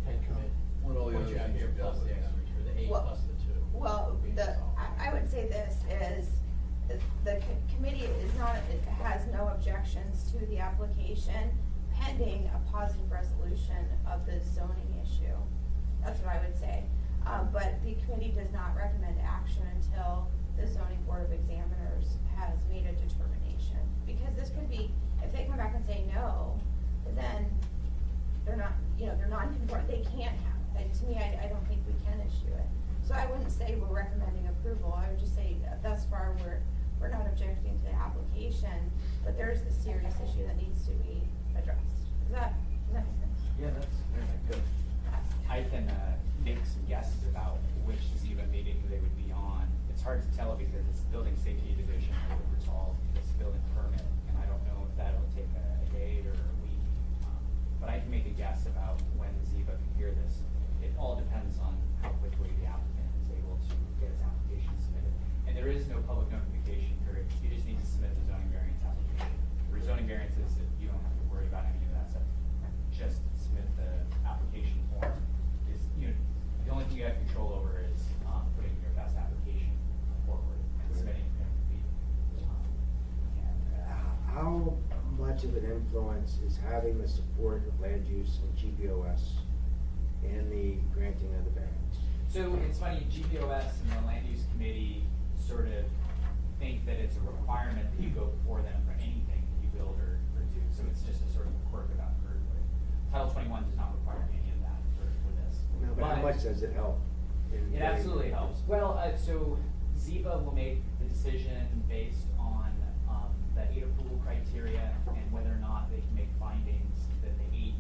10 commit. When all the points you other have things here are plus dealt the with. extra, or the 8 Well- plus the 2. Well, would be resolved. I would say this is, the committee is not, it has no objections to the application pending a positive resolution of the zoning issue. That's what I would say. But the committee does not recommend action until the zoning board of examiners has made a determination. Because this could be, if they come back and say no, then they're not, they're non-conforming, they can't have it. And to me, I don't think we can issue it. So I wouldn't say we're recommending approval, I would just say that thus far, we're not objecting to the application, but there's the serious issue that needs to be addressed. Does that make sense? Yeah, that's very good. I can make some guesses about which Ziva meeting they would be on. It's hard to tell because it's building safety division that would resolve this building permit, and I don't know if that'll take a day or a week. But I can make a guess about when Ziva can hear this. It all depends on how quickly the applicant is able to get his application submitted. And there is no public notification period. You just need to submit the zoning variance application. For zoning variances, you don't have to worry about any of that stuff. Just submit the application form. The only thing you have control over is putting your best application forward and submitting it. How much of an influence is having the support of land use and GBOS in the granting of the variance? So it's funny, GBOS and the land use committee sort of think that it's a requirement that you go before them for anything that you build or do. So it's just a sort of quirk about Birdwood. Title 21 does not require any of that for this. No, but how much does it help? It absolutely helps. Well, so Ziva will make the decision based on the 8 approval criteria and whether or not they can make findings that the 8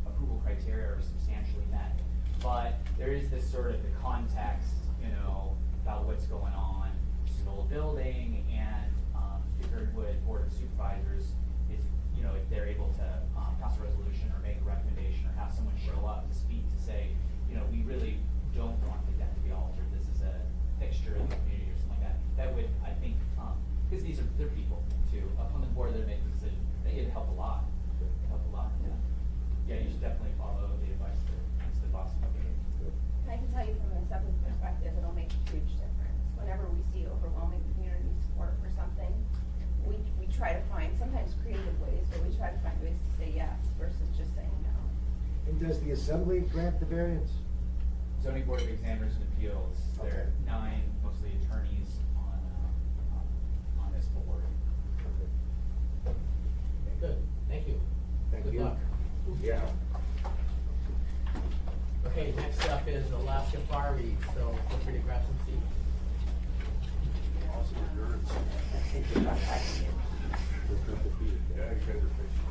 approval criteria are substantially met. But there is this sort of the context, about what's going on. It's an old building, and the Birdwood Board of Supervisors is, you know, if they're able to, pass a resolution or make a recommendation or have someone show up to speak to say, you know, we really don't want the deck to be altered, this is a fixture in the community or something like that, that would, I think, because they're people too, up on the board that are making decisions, it'd help a lot, yeah. Yeah, you should definitely follow the advice that Mr. Boston gave. And I can tell you from an assessment perspective, it'll make a huge difference. Whenever we see overwhelming community support for something, we try to find, sometimes creative ways, but we try to find ways to say yes versus just saying no. And does the assembly grant the variance? Zoning Board of Examiners and Appeals, there are Okay. 9 mostly attorneys on this board. Okay, good, thank you. Thank Good you. luck. Yeah. Okay, next up is Alaska Far East, so feel free to grab some seats. Awesome endurance. Yeah, you guys are fixing.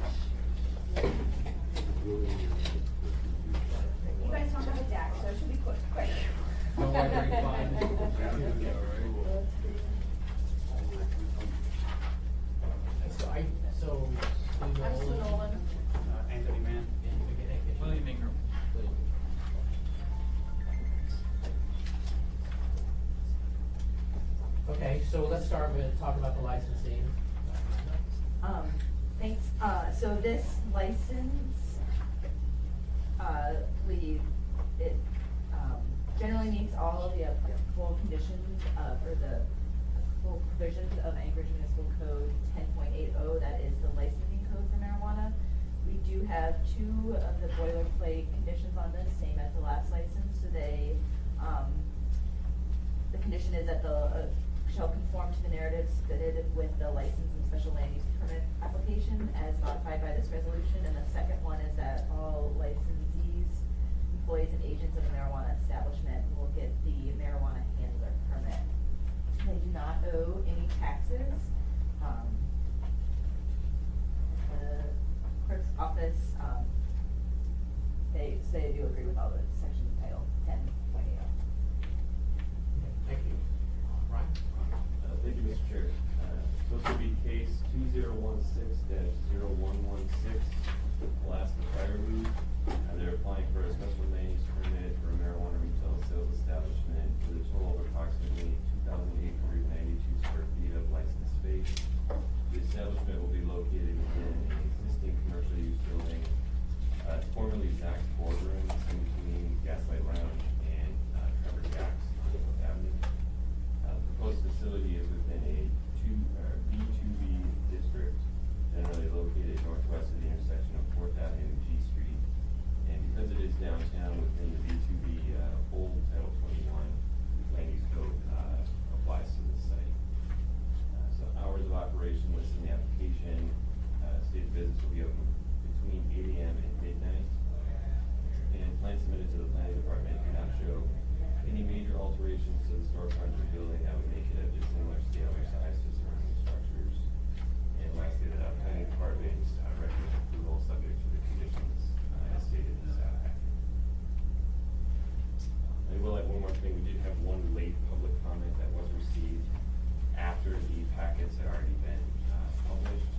You guys don't have a deck, so it should be quick. Don't worry, very fun. So I'm Sue Nolan. Anthony Mann. William Ingram. Okay, so let's start with talking about the licensing. Thanks, so this license, it generally meets all of the applicable conditions, or the applicable provisions of Anchorage Municipal Code 10.80, that is the licensing code for marijuana. We do have 2 of the boilerplate conditions on this, same as the last license, so they, the condition is that the, shall conform to the narratives submitted with the license and special land use permit application as modified by this resolution. And the second one is that all licensees, employees, and agents of a marijuana establishment will get the marijuana handler permit. They do not owe any taxes. The clerk's office, they do agree with all the sections of Title 10.80. Thank you. Ryan? Thank you, Mr. Chair. So this will be case 2016-0116, Alaska Fire Week. They're applying for a special land use permit for a marijuana retail sales establishment with a total of approximately 2,892 square feet of licensed space. The establishment will be located within an existing commercial use building. It's formerly Zach's Boardroom, in between Gaslight Lounge and Trevor Jack's on Fifth Avenue. The proposed facility is within a B2B district, generally located northwest of the intersection of 4th Avenue and G Street. And because it is downtown within the B2B, full Title 21 land use code applies to this site. So hours of operation listed in the application, state business will be open between 8 AM and midnight. And plans submitted to the planning department do not show any major alterations to the storefront or building that would make it a dissimilar scale or size to surrounding structures. And lastly, the planning department recommends approval subject to the conditions as stated in this packet. I will add one more thing. We did have one late public comment that was received after the packets had already been published.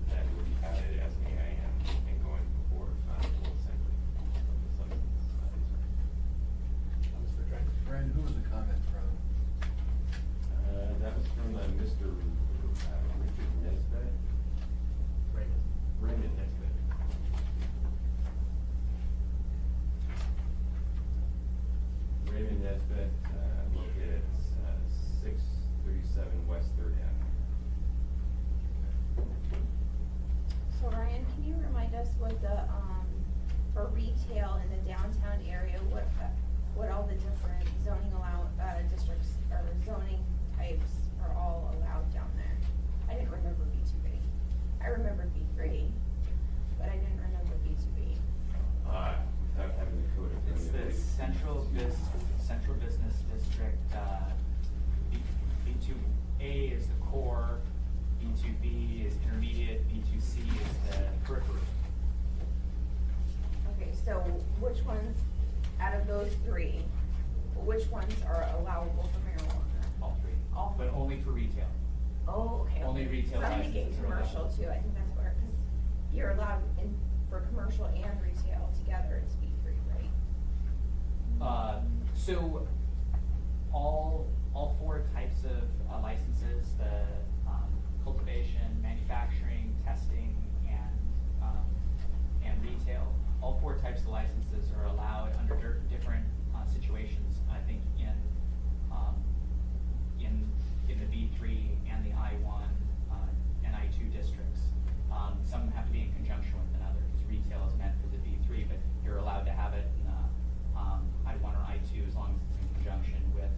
That will be added as an AIM and going before full assembly of the substance. Mr. Trent? Brandon, who was the comment from? That was from Mr. Richard Nesbitt. Raymond Nesbitt. Raymond Nesbitt, located at 637 West 3rd Avenue. So Ryan, can you remind us what the, for retail in the downtown area, what all the different zoning districts or zoning types are all allowed down there? I didn't remember B2B. I remembered B3, but I didn't remember B2B. Without having the code in front It's of me, I the believe- central business district, B2A is the core, B2B is intermediate, B2C is the periphery. Okay, so which ones, out of those 3, which ones are allowable for marijuana? All 3. All But three. only for retail. Oh, okay. Only okay. retail So I'm thinking licenses are allowed. commercial too, I think that's where, cause you're allowed in, for commercial and retail together, it's B3, right? So all four types of licenses, the cultivation, manufacturing, testing, and retail, all four types of licenses are allowed under different situations. I think in the B3 and the I1 and I2 districts. Some have to be in conjunction with another, because retail is meant for the B3, but you're allowed to have it in I1 or I2 as long as it's in conjunction with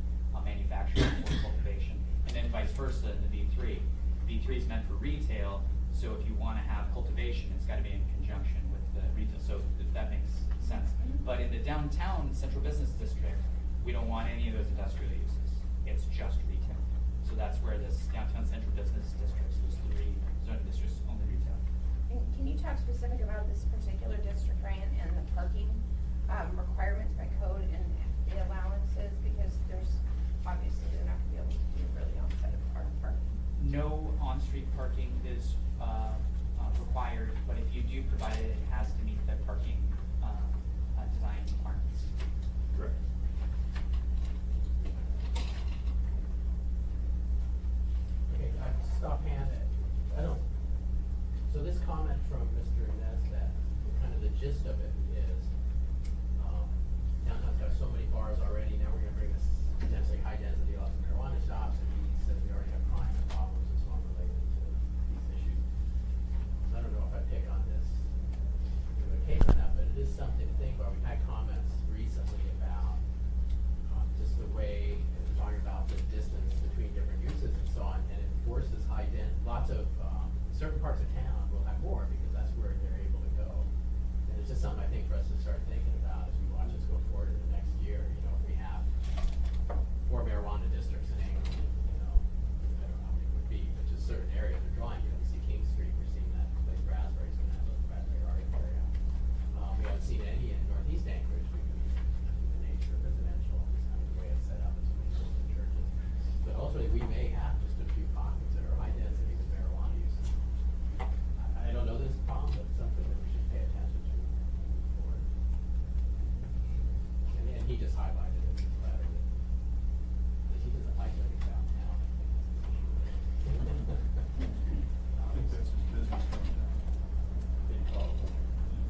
manufacturing or cultivation. And then vice versa in the B3. B3 is meant for retail, so if you want to have cultivation, it's got to be in conjunction with the retail, so if that makes sense. But in the downtown central business district, we don't want any of those industrial uses. It's just retail. So that's where this downtown central business districts, those three zoning districts, only retail. And can you talk specific about this particular district, Ryan, and the parking requirements by code and the allowances? Because there's, obviously, they're not gonna be able to do really on-site parking. No on-street parking is required, but if you do provide it, it has to meet the parking design requirements. Correct. Okay, stop hand it. So this comment from Mr. Nesbitt, kind of the gist of it is, downtown's got so many bars already, now we're gonna bring this potentially high density lots of marijuana shops, and he says we already have crime and problems and so on related to these issues. I don't know if I pick on this, a case on that, but it is something to think about. We've had comments recently about, just the way, we're talking about the distance between different uses and so on, and it forces lots of, certain parts of town will have more, because that's where they're able to go. And it's just something I think for us to start thinking about as we watch this go forward in the next year. You know, if we have 4 marijuana districts in England, you know, I don't know how many it would be, but just certain areas are drawing. You know, we see King Street, we're seeing that place Raspberry's gonna have a Raspberry Art area. We haven't seen any in Northeast Anchorage, because of the nature of residential, just kind of the way it's set up, and so many schools and churches. But ultimately, we may have just a few pockets that are high density with marijuana use. I don't know this problem, but it's something that we should pay attention to moving forward. And he just highlighted it in his letter that he doesn't like living downtown. I think that's his business downtown.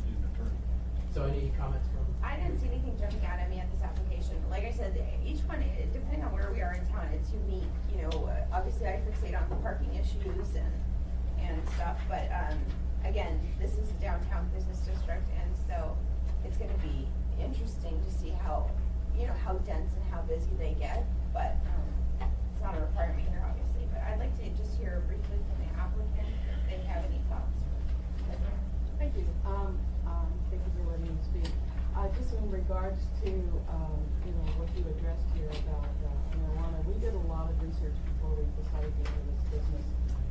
He's an attorney. So any comments from? I didn't see anything jumping out at me at this application. Like I said, each one, depending on where we are in town, it's unique. You know, obviously I fixate on the parking issues and stuff, but, again, this is a downtown business district, and so it's gonna be interesting to see how, you know, how dense and how busy they get, but, it's not a requirement here, obviously, but I'd like to just hear briefly from the applicant if they have any thoughts. Thank you. Thank you for letting me speak. Just in regards to, you know, what you addressed here about marijuana, we did a lot of research before we decided to enter this business.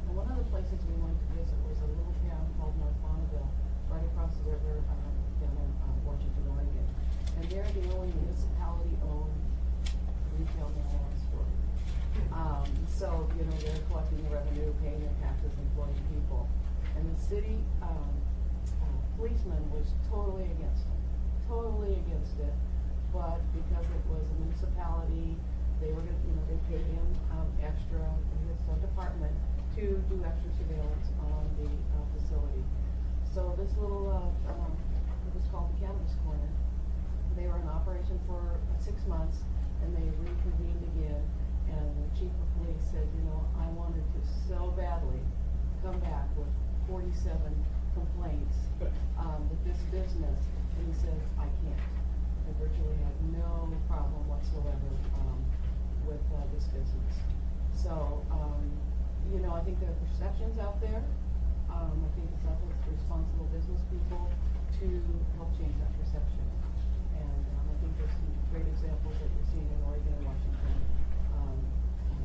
And one of the places we wanted to visit was a little town called North Bonneville, right across the river, down in Washington, Oregon. And they're the only municipality-owned retail marijuana store. So, you know, they're collecting the revenue, paying their taxes, employing people. And the city, policeman was totally against it, but because it was a municipality, they were gonna, you know, they paid him, extra in his department to do extra surveillance on the, facility. So this little, it was called the Cannabis Corner. They were in operation for 6 months, and they reconvened again, and the chief of police said, you know, I wanted to so badly come back with 47 complaints, with this business, and he said, I can't. I virtually have no problem whatsoever, with, this business. So, you know, I think there are perceptions out there. I think it's up with responsible business people to help change that perception. And, I think there's some great examples that you're seeing in Oregon and Washington,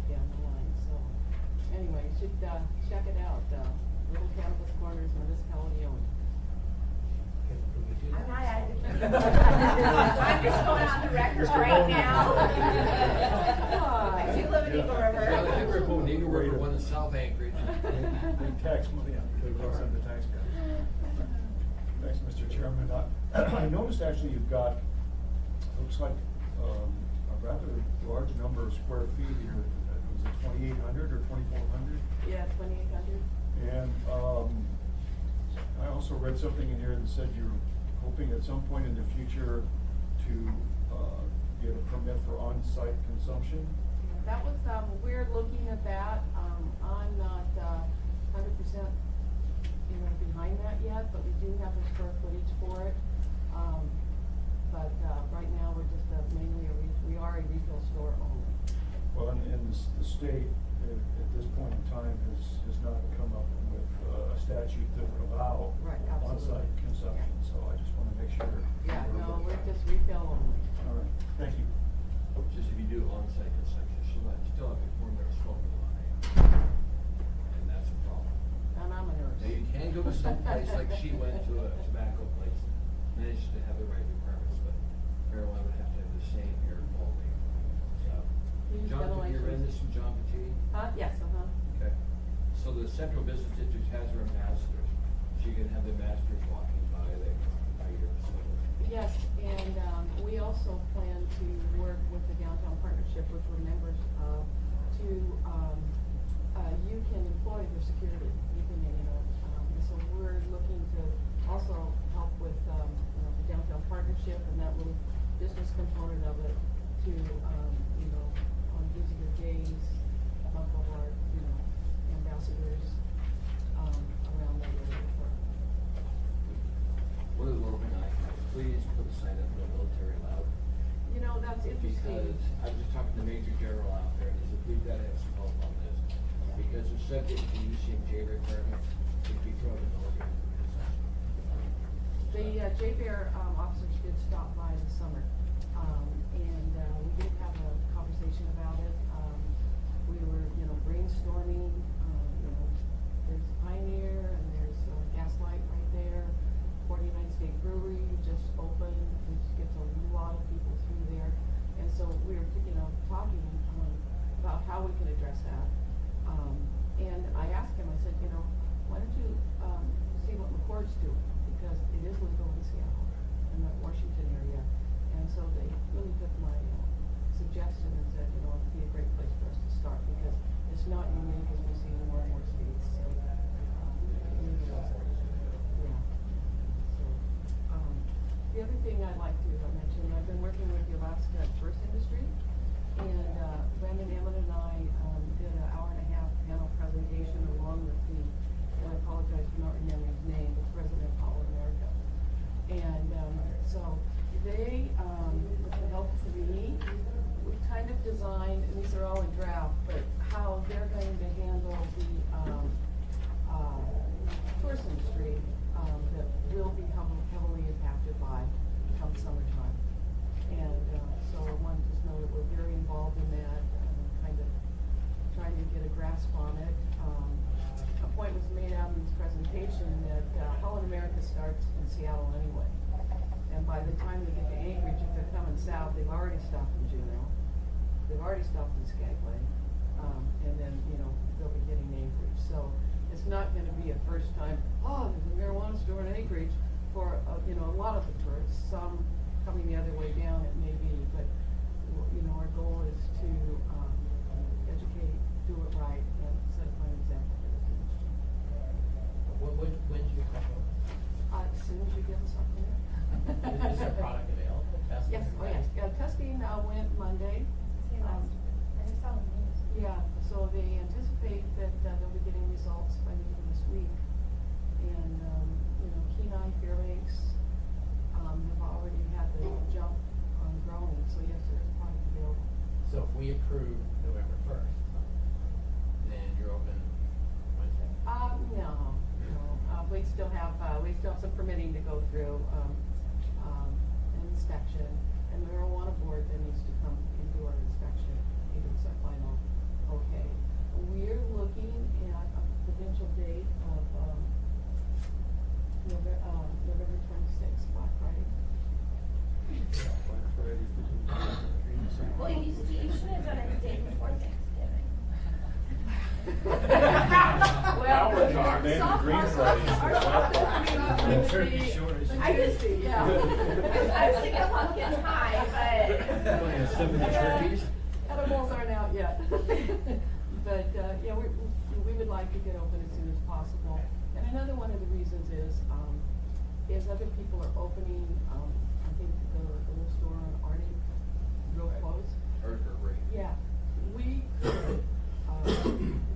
down the line. So, anyway, you should, check it out. Little Cannabis Corner is municipality owned. Can we do I'm that? not advocating. I'm just going on the record right now. I do live in Eagle River. Yeah, I think we're putting Eagle River, one in South Anchorage. They tax money out, they lost on the tax cut. Thanks, Mr. Chairman. I noticed actually you've got, looks like, a rather large number of square feet here. Was it 2,800 or 2,400? Yeah, 2,800. And, I also read something in here that said you're hoping at some point in the future to, get a permit for on-site consumption. That was, we're looking at that, I'm not, 100%, behind that yet, but we do have the square footage for it. But, right now, we're just, mainly we are a retail store only. Well, and the state, at this point in time, has not come up with a statute that would allow Right, absolutely. on-site consumption, so I just wanna make sure. Yeah, no, we're just retail only. All right, thank you. Just if you do on-site consumption, still have a permit or smoking line. And that's a problem. And I'm a nurse. Now, you can go to some place, like she went to a tobacco place, managed to have the right requirements, but marijuana would have to have the same here quality. So, He's John, got a have you read license. this from John Petit? Yes, Okay. So the Central Business District has her ambassadors. She can have the ambassadors walking by, they, by your facility. Yes, and, we also plan to work with the Downtown Partnership, which we're members of, to, you can employ their security, you can, so we're looking to also help with, the Downtown Partnership and that little business component of it to, on busier days, help of our, ambassadors, around that area for. One of the more benign, please put a sign up for military loud. That's interesting. Because I was just talking to Major General out there, and he said, we've gotta have some help on this. Because they're subject to UCMJ requirements, if we throw it in the organ. The J-Bear officers did stop by this summer, and we did have a conversation about it. We were, brainstorming, there's Pioneer and there's Gaslight right there. 49th State Brewery just opened, which gets a lot of people through there. And so we were, talking about how we can address that. And I asked him, I said, why don't you see what McCord's doing? Because it is legal in Seattle and the Washington area. And so they really took my suggestion and said, it'd be a great place for us to start because it's not unique as we see in more and more states. So, the other thing I'd like to mention, I've been working with the Alaska Tourist Industry, and Brandon Emmett and I did an hour-and-a-half panel presentation along with the, and I apologize for not remembering his name, but President of All America. And so they, with the help of me, we've kind of designed, and these are all in draft, but how they're going to handle the tourist industry that will be heavily impacted by come summertime. And so I wanted to know that we're very involved in that, kind of trying to get a grasp on it. A point was made out in this presentation that Holland America starts in Seattle anyway. And by the time they get to Anchorage, if they're coming south, they've already stopped in Juneau. They've already stopped in Skagway. And then, they'll be getting Anchorage. So it's not gonna be a first time, there's a marijuana store in Anchorage for, a lot of the tourists. Some coming the other way down, it may be, but, our goal is to, educate, do it right, and set a fine example for this industry. When do you come over? As soon as you give us something. Is there product available? Testing? Yes, oh yes, testing, went Monday. Yeah, so they anticipate that, they'll be getting results by the end of this week. And, Kenai, Fairbanks, have already had the jump on growing, so yes, there is product available. So if we approve November 1st, then you're open Wednesday? No, we still have some permitting to go through, an inspection, and the marijuana board then needs to come and do our inspection, give us our final okay. We're looking at a potential date of, November 26th, Black Friday. Black Friday between 3 and 7. Well, you should have done it the day before Thanksgiving. Well, Now we're talking. Soft- Green our Friday. soft- our soft- The turkey shortage. I just, Tuesday, yeah. I was thinking pumpkin pie, but. Oh, yeah, stuff in the turkeys? Edibles aren't out yet. But, yeah, we would like to get open as soon as possible. And another one of the reasons is other people are opening, I think the little store on Arnie, real close. Or right. Yeah, we could,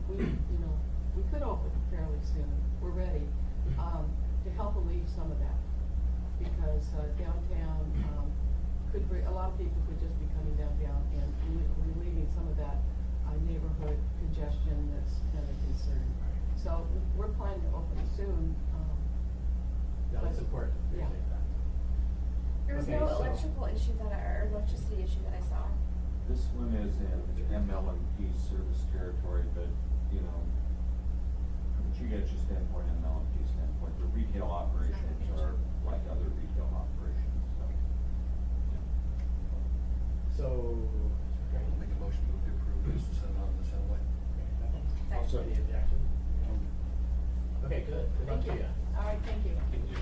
we could open fairly soon, we're ready, to help alleviate some of that. Because downtown, a lot of people could just be coming downtown and relieving some of that neighborhood congestion that's kind of a concern. So we're planning to open soon. No, that's important, Yeah. appreciate that. There was Okay, no so- electrical issue or electricity issue that I saw. This one is in ML&P service territory, but, you know, from a GHG standpoint, ML&P standpoint, the retail operations are like other retail operations, so. So, I'll make a motion to approve this, to send it on to the Assembly. Also, any objection? Okay, good, good luck to Thank you. you. All right, thank you. Thank you.